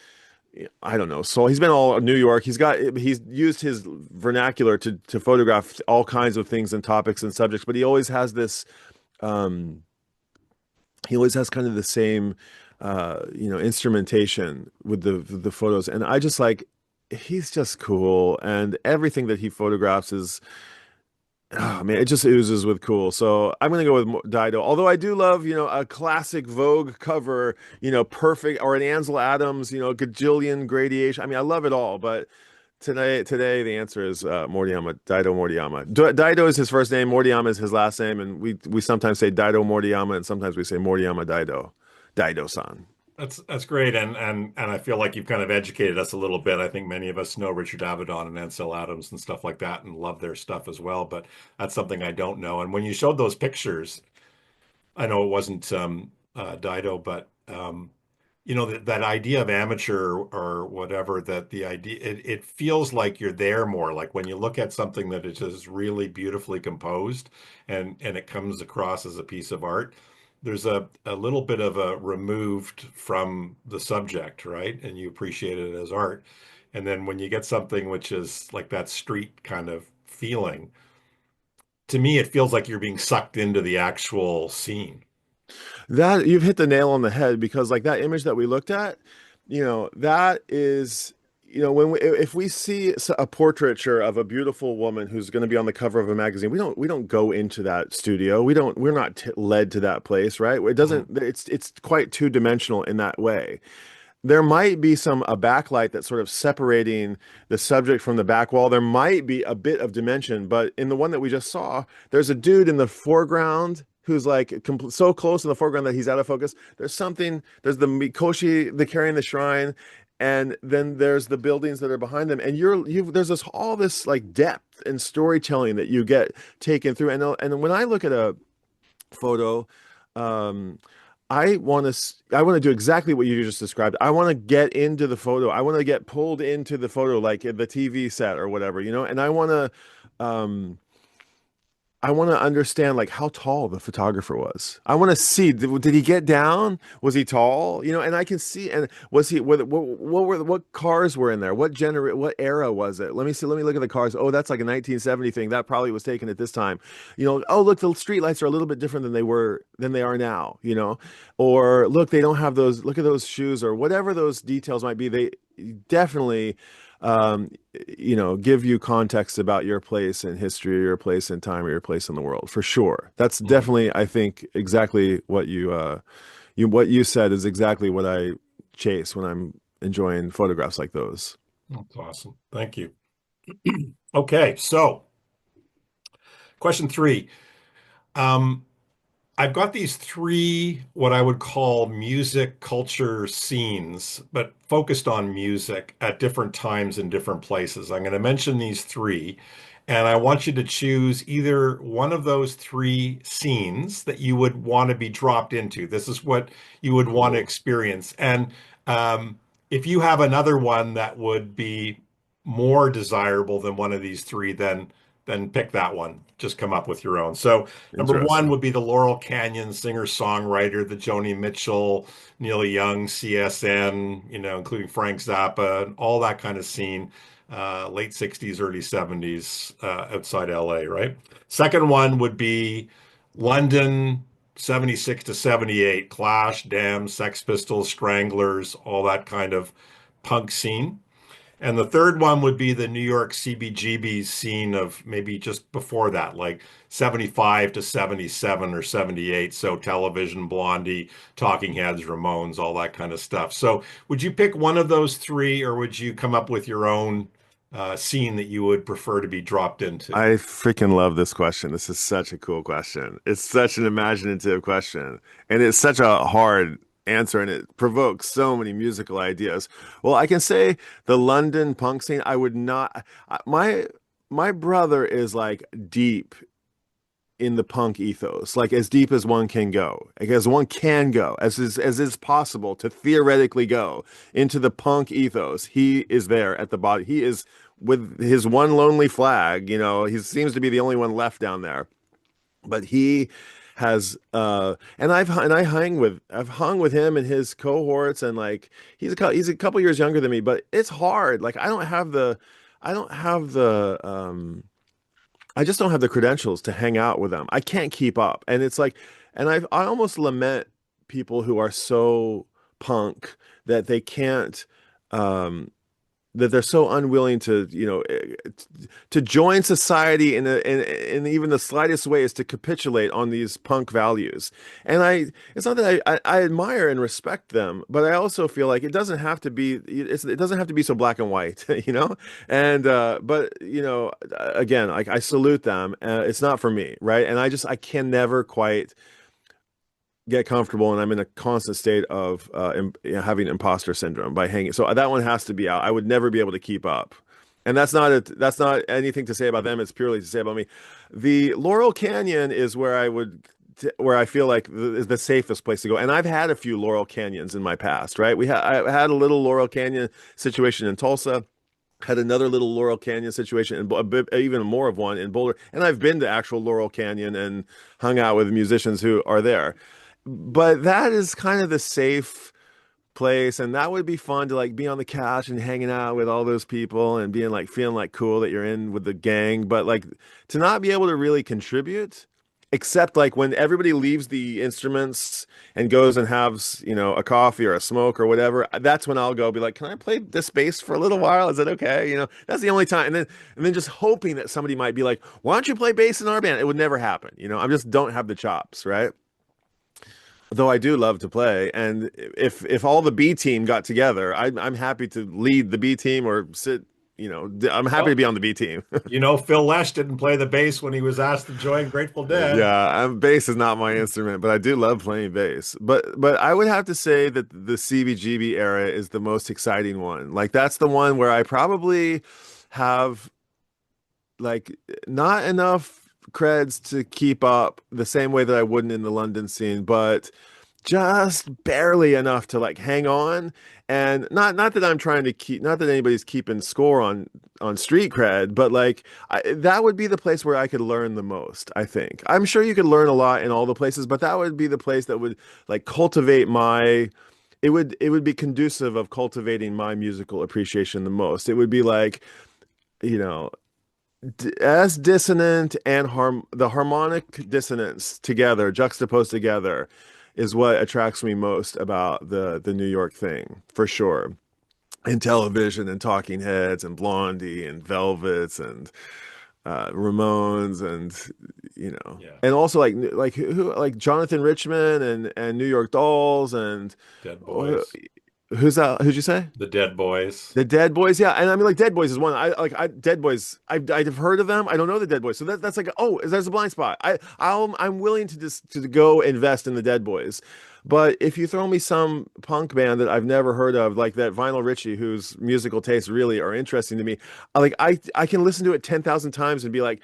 I don't know. So he's been all New York. He's used his vernacular to photograph all kinds of things and topics and subjects, but um he always has kind of the same instrumentation with the photos. And I just like he's just cool and everything that he photographs is, oh man, it just oozes with cool. So I'm gonna go with Dido. Although I do love, a classic Vogue cover, perfect, or an Ansel Adams, gajillion gradation. I mean, I love it all. But today the answer is Moriyama, Dido Moriyama. Dido is his first name, Moriyama is his last name, and we sometimes say Dido Moriyama, and sometimes we say Moriyama Dido, Dido-san. That's great, and I feel like you've kind of educated us a little bit. I think many of us know Richard Avedon and Ansel Adams and stuff like that, and love their stuff as well. But that's something I don't know. And when you showed those pictures, I know it wasn't Dido, but that idea of amateur or whatever, that the idea it feels like you're there more. Like when you look at something that is just really beautifully composed and it comes across as a piece of art, there's a little bit of a removed from the subject, right? And you appreciate it as art. And then when you get something which is like that street kind of feeling, to me, it feels like you're being sucked into the actual scene. That you've hit the nail on the head because like that image that we looked at, that is, if we see a portraiture of a beautiful woman who's going to be on the cover of a magazine, we don't go into that studio. We're not led to that place, right? It Mhm. doesn't, it's quite two-dimensional in that way. There might be a backlight that's sort of separating the subject from the back wall. There might be a bit of dimension, but in the one that we just saw, there's a dude in the foreground who's like so close in the foreground that he's out of focus. There's the Mikoshi, the carrying the shrine, and then there's the buildings that are behind them, and there's this all this like depth and storytelling that you get taken through. And when I look at a photo, um, I want to do exactly what you just described. I want to get into the photo. I want to get pulled into the photo, like in the TV set or whatever, and um, I want to understand like how tall the photographer was. I want to see, did he get down? Was he tall? And I can see, and was he what cars were in there? What era was it? Let me see. Let me look at the cars. Oh, that's like a 1970 thing. That probably was taken at this time. Oh, look, the street lights are a little bit different than they are now. Or look, they don't have those, look at those shoes or whatever those details might be. They definitely um, give you context about your place in history, or your place in time, or your place in the world, for sure. That's Mm, definitely, I think, exactly what you said is exactly what I chase when I'm enjoying photographs like those. that's awesome. Thank you. Okay, so question three. Um, I've got these three, what I would call music culture scenes, but focused on music at different times in different places. I'm going to mention these three, and I want you to choose either one of those three scenes that you would want to be dropped into. This is what you would want to Cool. experience. And if you have another one that would be more desirable than one of these three, then pick that one. Just come up with your own. So number one Interesting. would be the Laurel Canyon singer-songwriter, the Joni Mitchell, Neil Young, CSN, including Frank Zappa, and all that kind of scene, late 60s, early 70s, outside LA, right? Second one would be London, 76 to 78, Clash, Damn, Sex Pistols, Stranglers, all that kind of punk scene. And the third one would be the New York CBGB scene of maybe just before that, like 75 to 77 or 78. So Television, Blondie, Talking Heads, Ramones, all that kind of stuff. So would you pick one of those three, or would you come up with your own scene that you would prefer to be dropped into? I freaking love this question. This is such a cool question. It's such an imaginative question, and it's such a hard answer, and it provokes so many musical ideas. Well, I can say the London punk scene, I would not, my brother is like deep in the punk ethos, like as deep as one can go, like as one can go, as is possible to theoretically go into the punk ethos. He is there at the bottom. He is with his one lonely flag. He seems to be the only one left down there, but he has and I've hung with him and his cohorts, and like he's a couple years younger than me, but it's hard. Like I just don't have the credentials to hang out with them. I can't keep up. And it's like, and I almost lament people who are so punk that they can't, um, that they're so unwilling to, to join society in even the slightest way, is to capitulate on these punk values. And it's not that I admire and respect them, but I also feel like it doesn't have to be so black and white, And but again, like I salute them. It's not for me, right? And I can never quite get comfortable, and I'm in a constant state of having imposter syndrome by hanging. So that one has to be out. I would never be able to keep up. And that's not anything to say about them. It's purely to say about me. The Laurel Canyon is where I feel like is the safest place to go. And I've had a few Laurel Canyons in my past, right? I had a little Laurel Canyon situation in Tulsa. Had another little Laurel Canyon situation, and even more of one in Boulder. And I've been to actual Laurel Canyon and hung out with musicians who are there. But that is kind of the safe place, and that would be fun to like be on the couch and hanging out with all those people and being like feeling like cool that you're in with the gang. But like to not be able to really contribute, except like when everybody leaves the instruments and goes and has, a coffee or a smoke or whatever, that's when I'll go be like, can I play this bass for a little while? Is it okay? That's the only time. And then just hoping that somebody might be like, why don't you play bass in our band? It would never happen. I just don't have the chops, right? Though I do love to play, and if all the B team got together, I'm happy to lead the B team or sit I'm happy to Well, be on the B team. Phil Lesh didn't play the bass when he was asked to join Grateful Dead. Yeah, bass is not my instrument, but I do love playing bass. But I would have to say that the CBGB era is the most exciting one. Like that's the one where I probably have like not enough creds to keep up the same way that I wouldn't in the London scene, but just barely enough to like hang on. And not that I'm trying to keep, not that anybody's keeping score on street cred, but like that would be the place where I could learn the most, I think. I'm sure you could learn a lot in all the places, but that would be the place that would like cultivate my it would be conducive of cultivating my musical appreciation the most. It would be like, you know, as dissonant and the harmonic dissonance together, juxtaposed together, is what attracts me most about the New York thing, for sure. And television and Talking Heads and Blondie and Velvets and Ramones Yeah. and also like who like Jonathan Richman and New York Dolls and Dead uh, Boys. who's that? Who'd you say? The Dead Boys. The Dead Boys, yeah, and I mean like Dead Boys is one. I Dead Boys. I've heard of them. I don't know the Dead Boys, so that's like oh, there's a blind spot. I'm willing to just to go invest in the Dead Boys, but if you throw me some punk band that I've never heard of, like that Vinyl Richie, whose musical tastes really are interesting to me, I can listen to it 10,000 times and be like,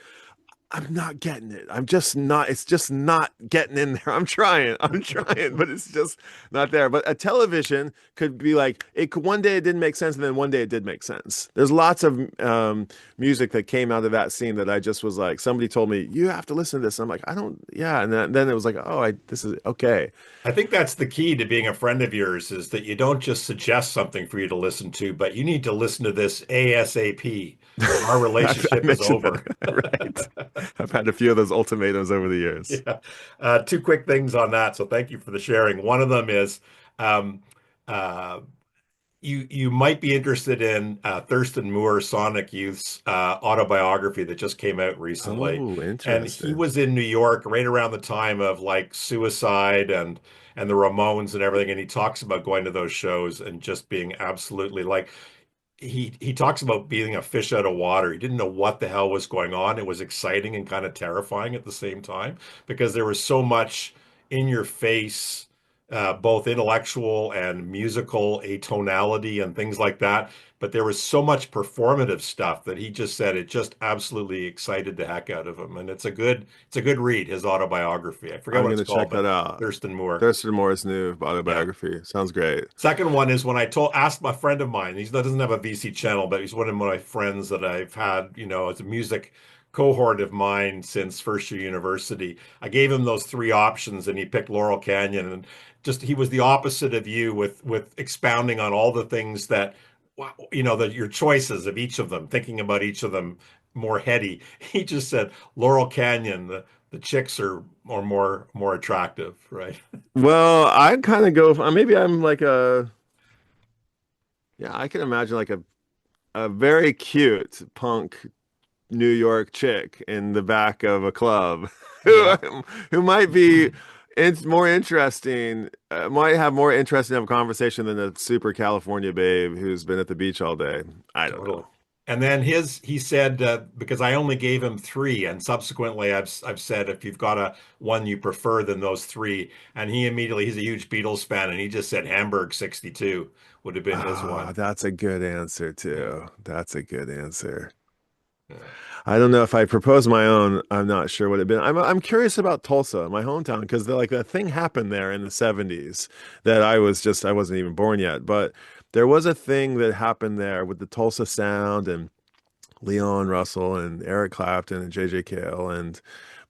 I'm not getting it. I'm just not, it's just not getting in there. I'm trying, but it's just not there. But a television could be like, it could one day it didn't make sense, and then one day it did make sense. There's lots of music that came out of that scene that I just was like, somebody told me, you have to listen to this. And I'm like, I don't, yeah. And then it was like, oh, this is okay. I think that's the key to being a friend of yours is that you don't just suggest something for you to listen to, but you need to listen to this ASAP or our I relationship is mentioned that, over. right? I've had a few of those ultimatums over the years. Yeah. Two quick things on that. So thank you for the sharing. One of them is um, uh, you might be interested in Thurston Moore, Sonic Youth's autobiography that just came out recently. Oh, And he interesting. was in New York right around the time of like Suicide and the Ramones and everything. And he talks about going to those shows and just being absolutely like he talks about being a fish out of water. He didn't know what the hell was going on. It was exciting and kind of terrifying at the same time because there was so much in your face, both intellectual and musical atonality and things like that. But there was so much performative stuff that he just said it just absolutely excited the heck out of him. And it's a good read, his autobiography. I forget I'm what it's gonna check called, that but out. Thurston Moore. Thurston Moore's new Yeah. autobiography. Sounds great. Second one is when I asked my friend of mine, he doesn't have a VC channel, but he's one of my friends that I've had, as a music cohort of mine since first year university. I gave him those three options and he picked Laurel Canyon and just he was the opposite of you with expounding on all the things that wow, that your choices of each of them, thinking about each of them more heady. He just said Laurel Canyon, the chicks are more attractive, right? Well, I kind of go, maybe I'm like yeah, I can imagine like a very cute punk New York chick in the back of a club who, Yeah. who might be more interesting, might have more interesting of a conversation than a super California babe who's been at the beach all day. I don't Totally. know. And then he said because I only gave him three, and subsequently I've said if you've got a one you prefer than those three, and he's a huge Beatles fan, and he just said Hamburg 62 would have been his Ah, one. that's a good answer Yeah, too. That's a good answer. yeah. I don't know if I propose my own. I'm not sure what it'd been. I'm curious about Tulsa, my hometown, because like that thing happened there in the 70s that I wasn't even born yet, but there was a thing that happened there with the Tulsa Sound and Leon Russell and Eric Clapton and J.J. Cale and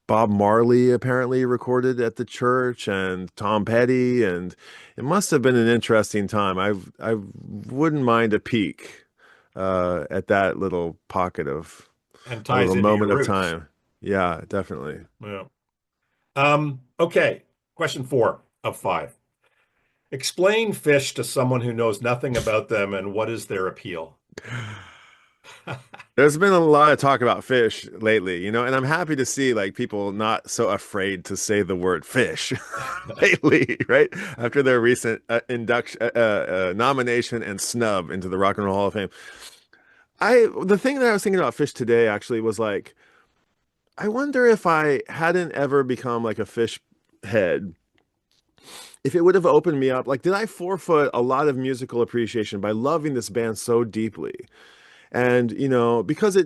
Bob Marley apparently recorded at the church and Tom Petty, and it must have been an interesting time. I wouldn't mind a peek at that little pocket of And a ties little into your moment of roots. time. Yeah, definitely. Yeah. Okay. Question 4 of 5. Explain fish to someone who knows nothing about them and what is their appeal? There's been a lot of talk about fish lately, and I'm happy to see like people not so afraid to say the word fish lately, right? After their recent induction, nomination and snub into the Rock and Roll Hall of Fame. the thing that I was thinking about fish today actually was like, I wonder if I hadn't ever become like a fish head, if it would have opened me up. Like, did I forfeit a lot of musical appreciation by loving this band so deeply? And because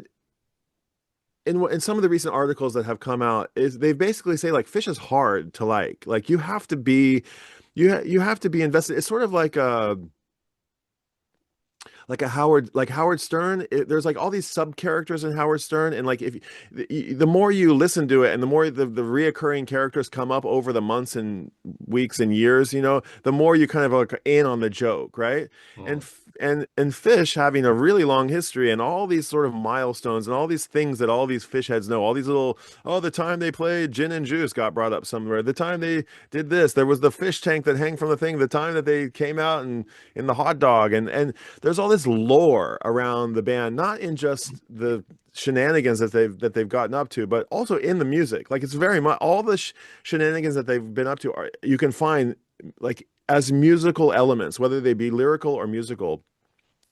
in some of the recent articles that have come out, is they basically say like fish is hard to like. Like you have to be you have to be invested. It's sort of like a Howard Stern. There's like all these sub characters in Howard Stern, and like if the more you listen to it, and the more the reoccurring characters come up over the months and weeks and years, the more you kind of like in on the joke, right? And Hmm. and Fish having a really long history and all these sort of milestones and all these things that all these fish heads know, all these little, oh, the time they played Gin and Juice got brought up somewhere. The time they did this, there was the fish tank that hang from the thing. The time that they came out and in the hot dog, and there's all this lore around the band, not in just the shenanigans that they've gotten up to, but also in the music. Like it's very much all the shenanigans that they've been up to are you can find like as musical elements, whether they be lyrical or musical.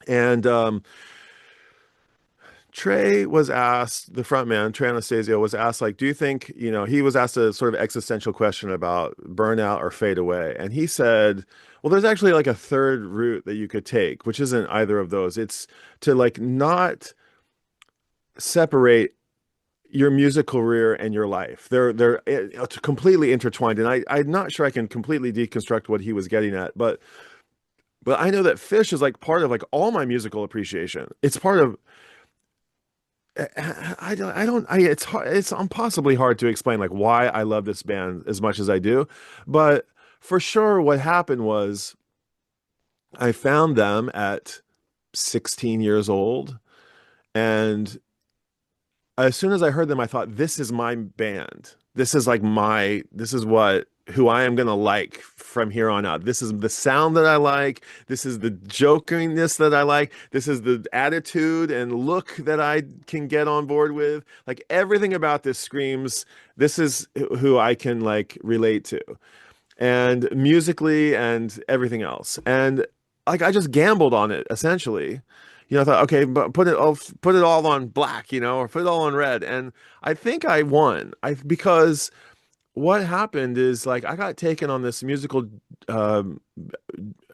And Trey was asked, the front man, Trey Anastasio, was asked, like, do you think, he was asked a sort of existential question about burnout or fade away. And he said, well, there's actually like a third route that you could take, which isn't either of those. It's to like not separate your musical career and your life. They're completely intertwined. And I'm not sure I can completely deconstruct what he was getting at, but I know that Fish is like part of like all my musical appreciation. It's part of it's hard, it's impossibly hard to explain like why I love this band as much as I do. But for sure, what happened was I found them at 16 years old. And as soon as I heard them, I thought, this is my band. This is like this is who I am gonna like from here on out. This is the sound that I like. This is the jokiness that I like. This is the attitude and look that I can get on board with. Like everything about this screams, this is who I can like relate to. And musically and everything else. And like I just gambled on it essentially. I thought, okay, but put it all on black, or put it all on red. And I think I won. Because what happened is like I got taken on this musical um,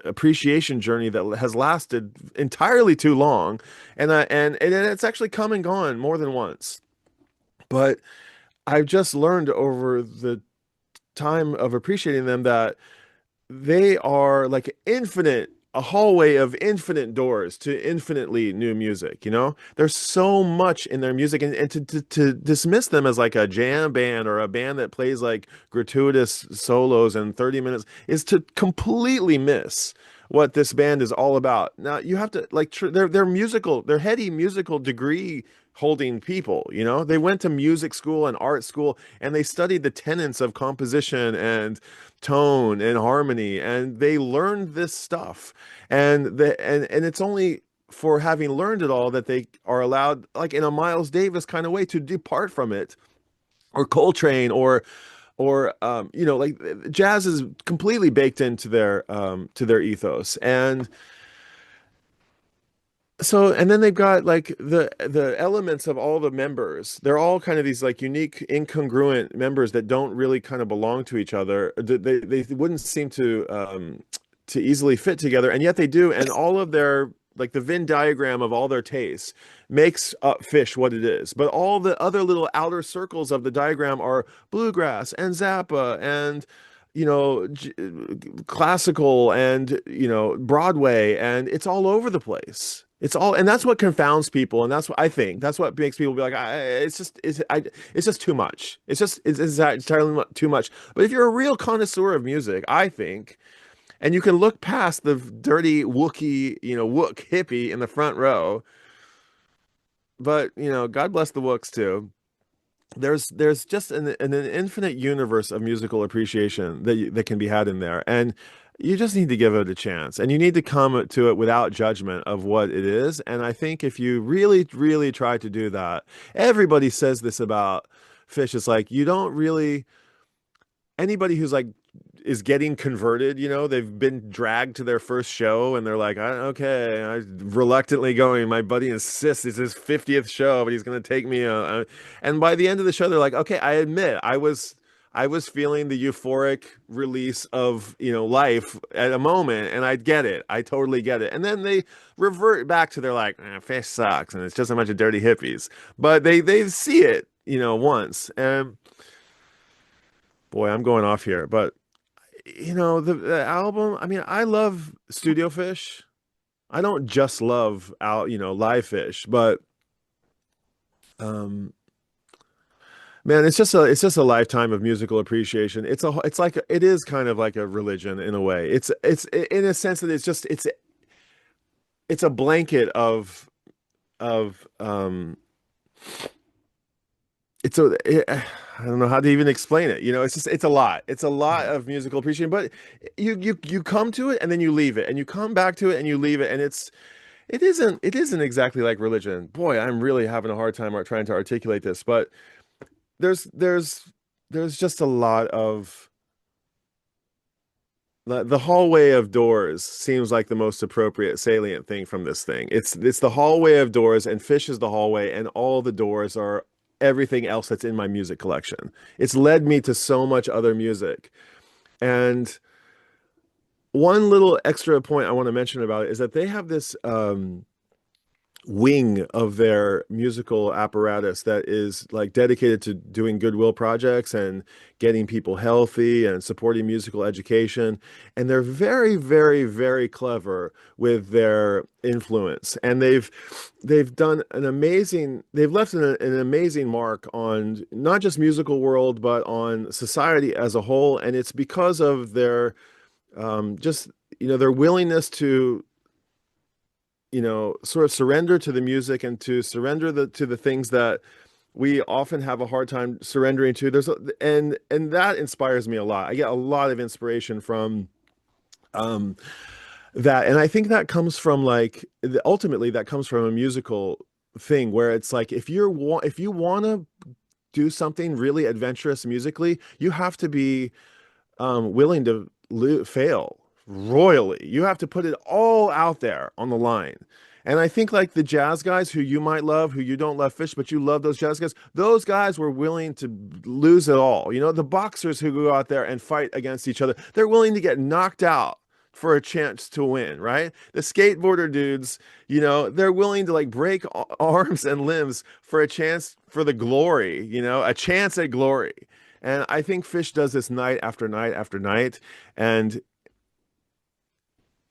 appreciation journey that has lasted entirely too long, and it's actually come and gone more than once. But I've just learned over the time of appreciating them that they are like infinite, a hallway of infinite doors to infinitely new music. There's so much in their music, and to dismiss them as like a jam band or a band that plays like gratuitous solos in 30 minutes is to completely miss what this band is all about. Now you have to like they're heady musical degree holding people. They went to music school and art school, and they studied the tenets of composition and tone and harmony, and they learned this stuff. And it's only for having learned it all that they are allowed, like in a Miles Davis kind of way, to depart from it, or Coltrane, or like jazz is completely baked into their ethos. And so, and then they've got like the elements of all the members. They're all kind of these like unique, incongruent members that don't really kind of belong to each other. They wouldn't seem to easily fit together, and yet they do. And all of their like the Venn diagram of all their tastes makes up Fish what it is. But all the other little outer circles of the diagram are bluegrass and Zappa and classical and Broadway, and it's all over the place. It's all, and that's what confounds people, and that's what I think. That's what makes people be like, it's just too much. It's entirely too much. But if you're a real connoisseur of music, I think, and you can look past the dirty Wookie, Wook hippie in the front row, but God bless the Wooks too. There's just an infinite universe of musical appreciation that can be had in there, and you just need to give it a chance, and you need to come to it without judgment of what it is. And I think if you really really try to do that, everybody says this about Fish, it's like you don't really, anybody who's like is getting converted. They've been dragged to their first show, and they're like, okay, I reluctantly going. My buddy insists it's his 50th show, but he's going to take me. And by the end of the show, they're like, okay, I admit I was feeling the euphoric release of, life at a moment, and I get it. I totally get it. And then they revert back to their like, Fish sucks, and it's just a bunch of dirty hippies. But they see it, once. And boy, I'm going off here, but the album. I mean, I love Studio Fish. I don't just love out, live Fish, but um man, it's just a lifetime of musical appreciation. It is kind of like a religion in a way. It's in a sense that it's a blanket of I don't know how to even explain it. It's a lot. It's a lot of musical appreciation, but you come to it and then you leave it, and you come back to it and you leave it, and it isn't exactly like religion. Boy, I'm really having a hard time trying to articulate this, but there's there's there's just a lot of the hallway of doors seems like the most appropriate salient thing from this thing. It's the hallway of doors, and Fish is the hallway, and all the doors are everything else that's in my music collection. It's led me to so much other music. And one little extra point I want to mention about it is that they have this wing of their musical apparatus that is like dedicated to doing goodwill projects and getting people healthy and supporting musical education. And they're very, very, very clever with their influence. And they've done they've left an amazing mark on not just musical world, but on society as a whole. And it's because of their just, their willingness to sort of surrender to the music and to surrender to the things that we often have a hard time surrendering to. And that inspires me a lot. I get a lot of inspiration from um that. And I think that comes from ultimately that comes from a musical thing where it's like if you want to do something really adventurous musically, you have to be willing to fail royally. You have to put it all out there on the line. And I think like the jazz guys who you might love, who you don't love Fish, but you love those jazz guys, those guys were willing to lose it all. The boxers who go out there and fight against each other, they're willing to get knocked out for a chance to win, right? The skateboarder dudes, they're willing to like break arms and limbs for a chance for the glory, a chance at glory. And I think Fish does this night after night after night. And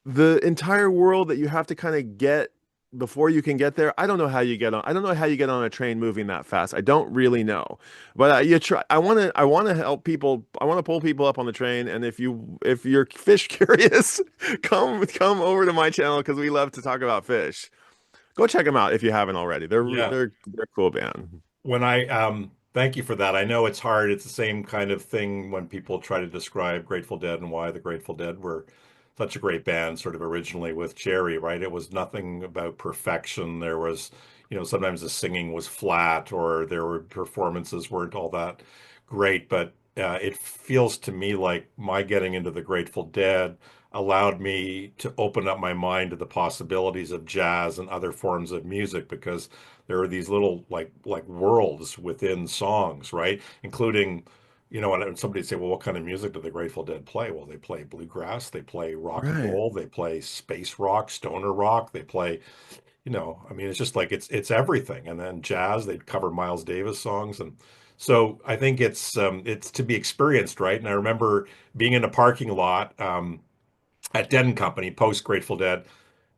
the entire world that you have to kind of get before you can get there. I don't know how you get on. I don't know how you get on a train moving that fast. I don't really know. But you try. I want to help people. I want to pull people up on the train. And if you're Fish curious, come over to my channel because we love to talk about Fish. Go check them out if you haven't already. Yeah. They're a cool band. When I thank you for that. I know it's hard. It's the same kind of thing when people try to describe Grateful Dead and why the Grateful Dead were such a great band, sort of originally with Jerry, right? It was nothing about perfection. There was, sometimes the singing was flat or there were performances weren't all that great, but it feels to me like my getting into the Grateful Dead allowed me to open up my mind to the possibilities of jazz and other forms of music because there are these little like worlds within songs, right? Including, and somebody say, well, what kind of music do the Grateful Dead play? Well, they play bluegrass, they play rock and Right. roll, they play space rock, stoner rock, they play, I mean, it's just like it's everything. And then jazz, they'd cover Miles Davis songs, and so I think it's to be experienced, right? And I remember being in a parking lot at Dead and Company post Grateful Dead,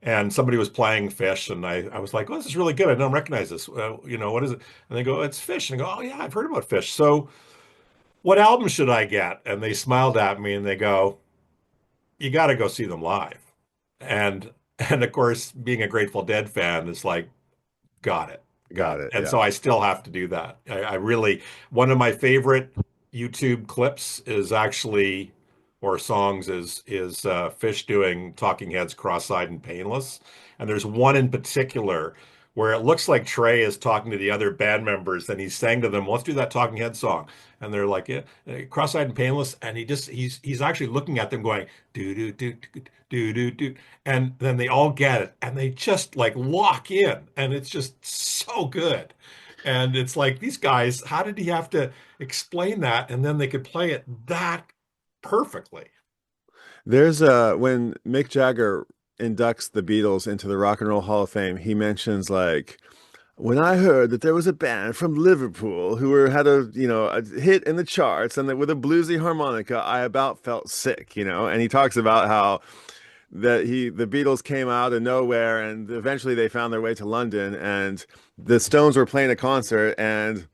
and somebody was playing Fish, and I was like, "Oh, this is really good. I don't recognize this. What is it?" And they go, "It's Fish." And I go, "Oh yeah, I've heard about Fish. So what album should I get?" And they smiled at me and they go, "You got to go see them live." And of course, being a Grateful Dead fan, it's like, got it, got Got it. it. And Yeah. so I still have to do that. I really, one of my favorite YouTube clips is actually, or songs is Fish doing Talking Heads Cross-Eyed and Painless. And there's one in particular where it looks like Trey is talking to the other band members and he's saying to them, let's do that Talking Head song. And they're like, yeah, cross-eyed and painless. And he's actually looking at them going, do, do, do, do, do, do, do. And then they all get it and they just like lock in. And it's just so good. And it's like, these guys, how did he have to explain that? And then they could play it that perfectly. There's when Mick Jagger inducts the Beatles into the Rock and Roll Hall of Fame, he mentions like when I heard that there was a band from Liverpool who had a hit in the charts and that with a bluesy harmonica, I about felt sick, and he talks about how the Beatles came out of nowhere and eventually they found their way to London and the Stones were playing a concert and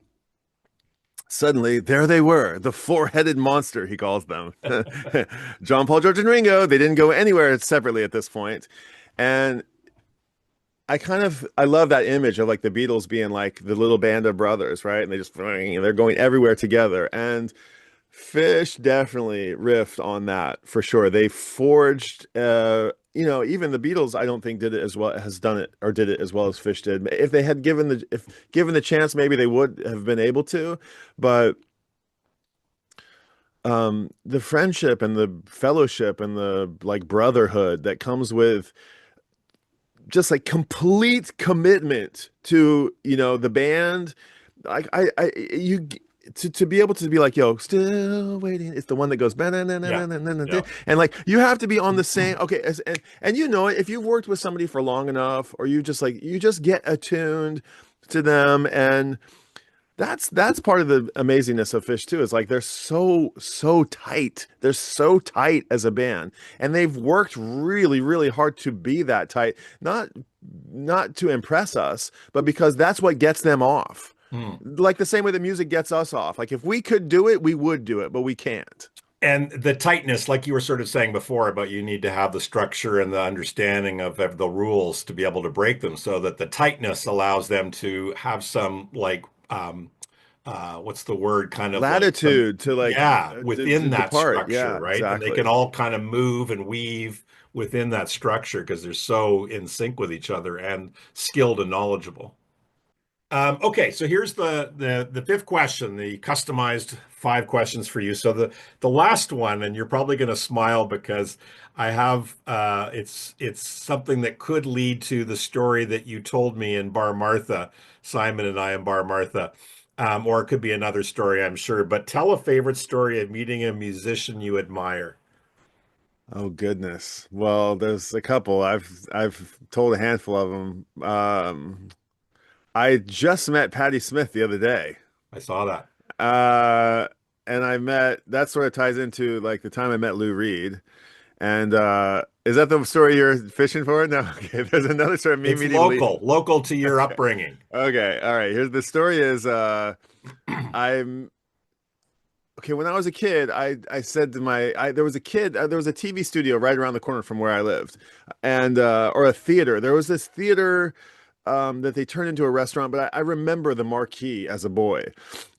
suddenly, there they were, the four-headed monster, he calls them. John, Paul, George, and Ringo. They didn't go anywhere separately at this point. And I love that image of like the Beatles being like the little band of brothers, right? And they're going everywhere together. And Fish definitely riffed on that for sure. They forged, even the Beatles, I don't think did it as well as Fish did. If they had given the chance, maybe they would have been able to. But the friendship and the fellowship and the like brotherhood that comes with just like complete commitment to the band, like you to be able to be like, yo, still waiting. It's the one that goes, Yeah. Yeah. and like you have to be on the same. Okay, and if you've worked with somebody for long enough, or you just get attuned to them, and that's part of the amazingness of Fish too. Is like they're so tight. They're so tight as a band, and they've worked really really hard to be that tight. Not to impress us, but because that's what gets them off. Hmm. Like the same way the music gets us off. Like if we could do it, we would do it, but we can't. And the tightness, like you were sort of saying before, about you need to have the structure and the understanding of the rules to be able to break them, so that the tightness allows them to have some like what's the word? Kind of like some, Latitude to like yeah, within to that depart. structure, Yeah, right? And they can exactly. all kind of move and weave within that structure because they're so in sync with each other and skilled and knowledgeable. Okay, so here's the fifth question, the customized five questions for you. So the last one, and you're probably going to smile because I have it's something that could lead to the story that you told me in Bar Martha, Simon and I in Bar Martha, or it could be another story, I'm sure. But tell a favorite story of meeting a musician you admire. Oh goodness. Well, there's a couple. I've told a handful of them. I just met Patti Smith the other day. I saw that. Uh, and that sort of ties into like the time I met Lou Reed. And is that the story you're fishing for? No, okay. There's another story of me It's meeting Lee. local to your upbringing. Okay, all right. Here's the story is I'm okay. When I was a kid, I said to there was a there was a TV studio right around the corner from where I lived, and or a theater. There was this theater that they turned into a restaurant, but I remember the marquee as a boy,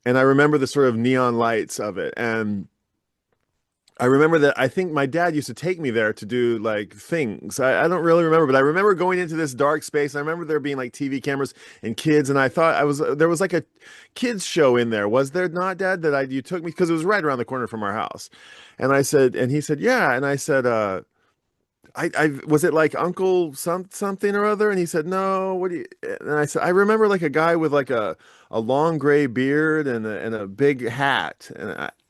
and I remember the sort of neon lights of it, and I remember that I think my dad used to take me there to do like things. I don't really remember, but I remember going into this dark space. I remember there being like TV cameras and kids, and I thought there was like a kids show in there. Was there not, Dad? You took me because it was right around the corner from our house. And he said, yeah. And I said, I was it like Uncle something or other? And he said, no. What do you? And I said, I remember like a guy with like a long gray beard and a big hat.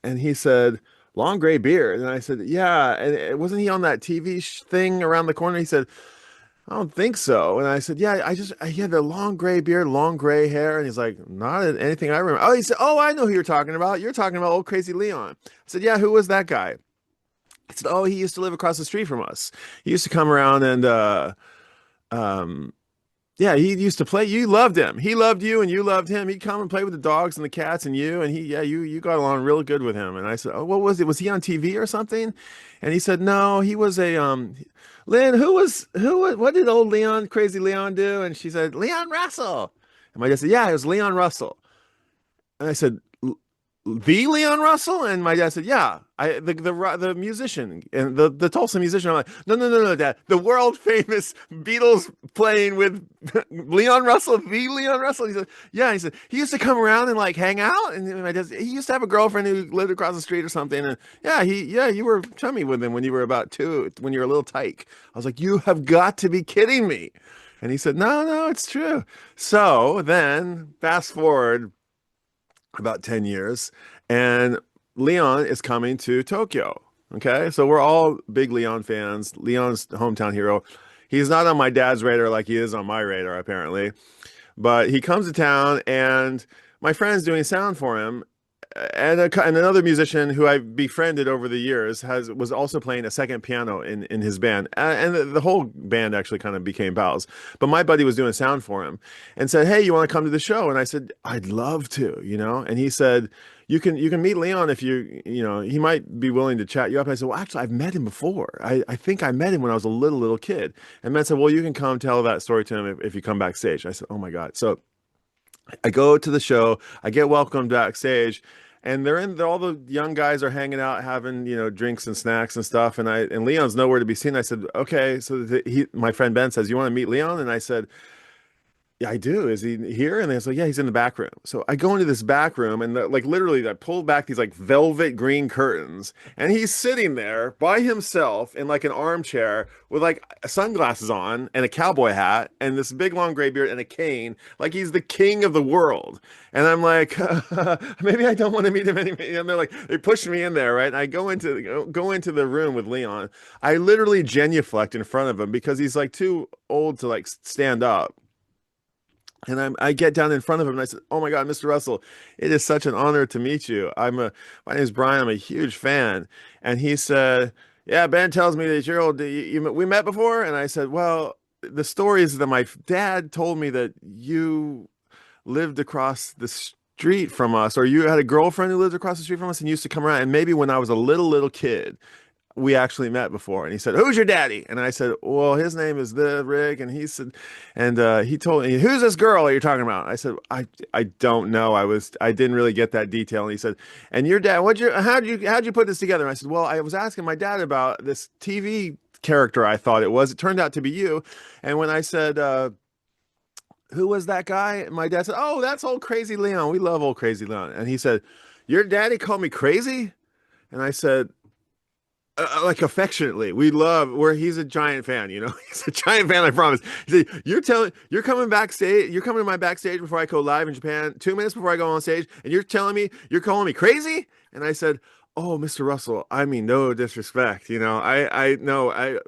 And he said, long gray beard. And I said, yeah. And wasn't he on that TV thing around the corner? He said, I don't think so. And I said, yeah, he had the long gray beard, long gray hair. And he's like, not anything I remember. Oh, he said, oh, I know who you're talking about. You're talking about old crazy Leon. I said, yeah, who was that guy? He said, oh, he used to live across the street from us. He used to come around and um yeah, he used to play. You loved him. He loved you and you loved him. He'd come and play with the dogs and the cats and you got along real good with him. And I said, oh, what was it? Was he on TV or something? And he said, no, he was Lynn, what did old Leon, crazy Leon do? And she said, Leon Russell. And my dad said, yeah, it was Leon Russell. And I said, the Leon Russell? And my dad said, yeah, the musician and the Tulsa musician. I'm like, no, no, no, no, Dad, the world famous Beatles playing with Leon Russell, the Leon Russell. He said, yeah. He said he used to come around and like hang out, and my dad, he used to have a girlfriend who lived across the street or something. And yeah, you were chummy with him when you were about two, when you were a little tyke. I was like, you have got to be kidding me. And he said, no, no, it's true. So then fast forward about 10 years, and Leon is coming to Tokyo. Okay. So we're all big Leon fans. Leon's hometown hero. He's not on my dad's radar like he is on my radar, apparently. But he comes to town, and my friend's doing sound for him. And another musician who I befriended over the years was also playing a second piano in his band, and the whole band actually kind of became pals. But my buddy was doing sound for him, and said, "Hey, you want to come to the show?" And I said, "I'd love to," you know. And he said, "You can meet Leon if he might be willing to chat you up." And I said, "Well, actually, I've met him before. I think I met him when I was a little kid." And Matt said, "Well, you can come tell that story to him if you come backstage." And I said, "Oh my God!" So I go to the show, I get welcomed backstage, and all the young guys are hanging out, having, drinks and snacks and stuff. And Leon's nowhere to be seen. I said, okay. So my friend Ben says, you want to meet Leon? And I said, yeah, I do. Is he here? And they was like, yeah, he's in the back room. So I go into this back room, and like literally I pull back these like velvet green curtains, and he's sitting there by himself in like an armchair with like sunglasses on and a cowboy hat and this big long gray beard and a cane, like he's the king of the world. And I'm like, maybe I don't want to meet him anyway. And they're like, they push me in there, right? And I go into the room with Leon. I literally genuflect in front of him because he's like too old to like stand up. And I get down in front of him, and I said, "Oh my God, Mr. Russell, it is such an honor to meet you. My name is Brian. I'm a huge fan." And he said, "Yeah, Ben tells me that you're old. We met before?" And I said, "Well, the story is that my dad told me that you lived across the street from us, or you had a girlfriend who lived across the street from us and used to come around. And maybe when I was a little kid, we actually met before." And he said, "Who's your daddy?" And I said, "Well, his name is the Rick." And he said, and he told me, "Who's this girl you're talking about?" I said, I don't know. I didn't really get that detail." And he said, "And your dad, how'd you put this together?" And I said, "Well, I was asking my dad about this TV character I thought it was. It turned out to be you." And when I said, "Who was that guy?" My dad said, "Oh, that's old crazy Leon. We love old crazy Leon." And he said, "Your daddy called me crazy?" And I said, like affectionately, he's a giant fan, he's a giant fan, I promise. He said, you're coming backstage, you're coming to my backstage before I go live in Japan, 2 minutes before I go on stage, and you're calling me crazy?" And I said, "Oh, Mr. Russell, I mean, no disrespect, I know,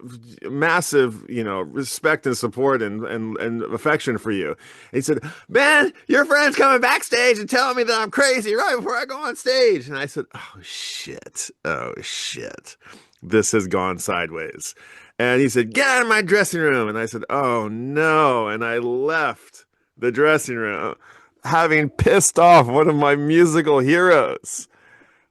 massive, respect and support and affection for you." And he said, "Man, your friend's coming backstage and telling me that I'm crazy right before I go on stage." And I said, oh shit, this has gone sideways. And he said, "Get out of my dressing room." And I said, "Oh no." And I left the dressing room having pissed off one of my musical heroes.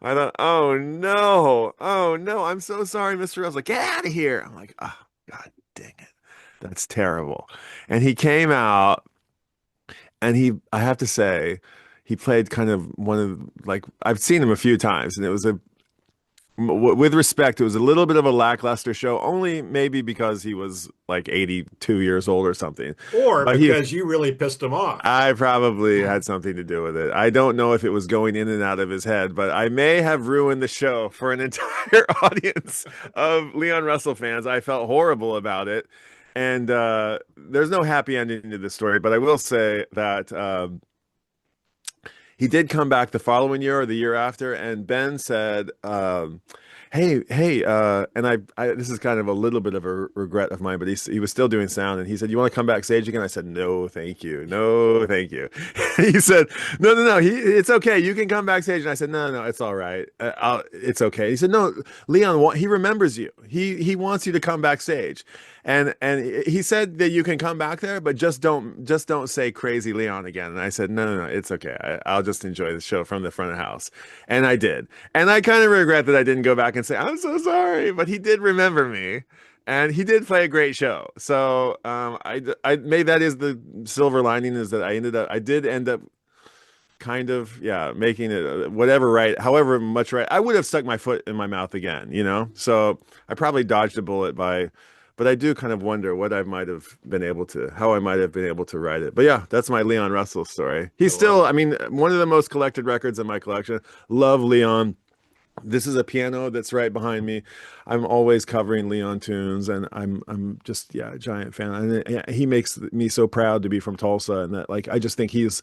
I thought, oh no, I'm so sorry, Mr. Rose. Like, "Get out of here." I'm like, oh, God dang it. That's terrible. And he came out, and I have to say, he played kind of one of, like, I've seen him a few times, and with respect, it was a little bit of a lackluster show, only maybe because he was like 82 years old or something. Or But because you really pissed him off. I probably had something to do with it. I don't know if it was going in and out of his head, but I may have ruined the show for an entire audience of Leon Russell fans. I felt horrible about it. And there's no happy ending to this story, but I will say that he did come back the following year or the year after, and Ben said, hey, and this is kind of a little bit of a regret of mine, but he was still doing sound, and he said, "You want to come backstage again?" I said, "No, thank you. No, thank you." He said, "No, no, no, it's okay. You can come backstage." And I said, "No, no, it's all right. It's okay." He said, "No, Leon, he remembers you. He wants you to come backstage." And he said that you can come back there, but just don't say crazy Leon again. And I said, "No, no, no, it's okay. I'll just enjoy the show from the front of the house." And I did. And I kind of regret that I didn't go back and say, "I'm so sorry," but he did remember me. And he did play a great show. So I maybe that is the silver lining, is that I did end up kind of, yeah, making it whatever right, however much right. I would have stuck my foot in my mouth again, you know? So I probably dodged a bullet but I do kind of wonder what I might have been able to, how I might have been able to write it. But yeah, that's my Leon Russell story. I He's love still, it. I mean, one of the most collected records in my collection. Love Leon. This is a piano that's right behind me. I'm always covering Leon tunes, and I'm just, yeah, a giant fan. And he makes me so proud to be from Tulsa, and that, like, I just think he's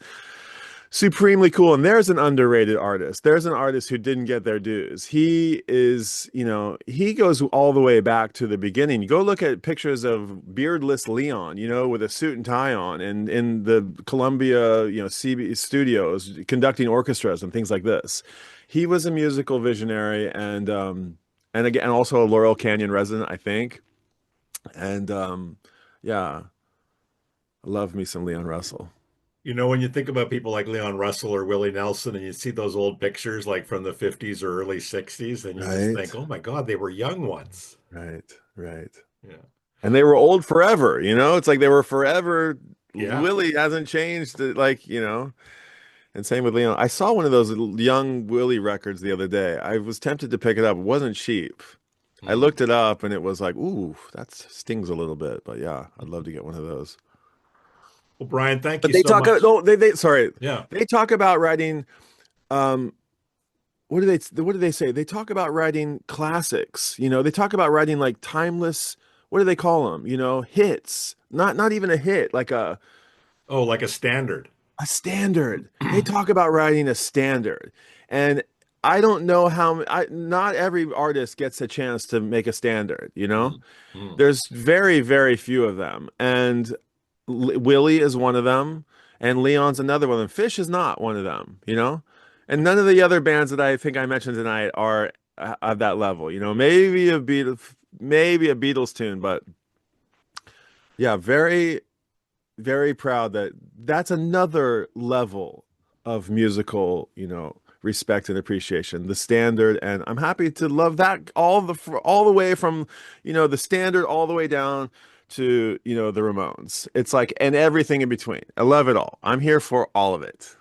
supremely cool. And there's an underrated artist. There's an artist who didn't get their dues. He is, you know, he goes all the way back to the beginning. You go look at pictures of beardless Leon, you know, with a suit and tie on, and in the Columbia, you know, CB studios conducting orchestras and things like this. He was a musical visionary, and again, also a Laurel Canyon resident, I think. And yeah, I love me some Leon Russell. You know, when you think about people like Leon Russell or Willie Nelson, and you see those old pictures like from the 50s or early 60s, and you just Right, think, oh my God, they were young once. right, right. Yeah. And they were old forever, you know? It's like they were forever. Yeah. Willie hasn't changed, like, you know. And same with Leon. I saw one of those young Willie records the other day. I was tempted to pick it up. It wasn't cheap. I Mm. looked it up and it was like, ooh, that stings a little bit. But yeah, I'd love to get one of those. Well, Brian, thank But you they so talk, much. no, they, sorry. Yeah. They talk about writing, um, what do they say? They talk about writing classics, you know, they talk about writing like timeless, what do they call them? You know, hits, not even a hit, like Oh, like a standard. a standard. They talk about writing a standard. And I don't know how, not every artist gets a chance to make a standard, you know? Mm. Mm. There's very, very few of them. And Willie is one of them, and Leon's another one. And Fish is not one of them, you know? And none of the other bands that I think I mentioned tonight are at that level, you know? Maybe a Beatles tune, but yeah, very very proud that that's another level of musical, you know, respect and appreciation, the standard. And I'm happy to love that all the way from, you know, the standard all the way down to, you know, the Ramones. It's like, and everything in between. I love it all. I'm here for all of it.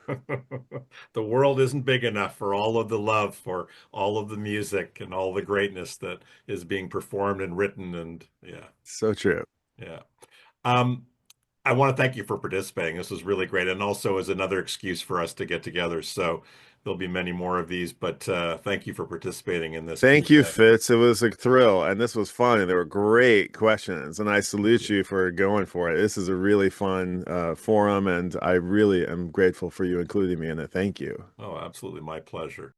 The world isn't big enough for all of the love, for all of the music and all the greatness that is being performed and written. And yeah, So true. yeah. Um, I want to thank you for participating. This was really great, and also is another excuse for us to get together. So there'll be many more of these, but thank you for participating in this Thank you, Q&A. Fitz. It was a thrill, and this was fun, and they were great questions. And I Thank salute you. you for going for it. This is a really fun forum, and I really am grateful for you including me in it. Thank you. Oh, absolutely, my pleasure.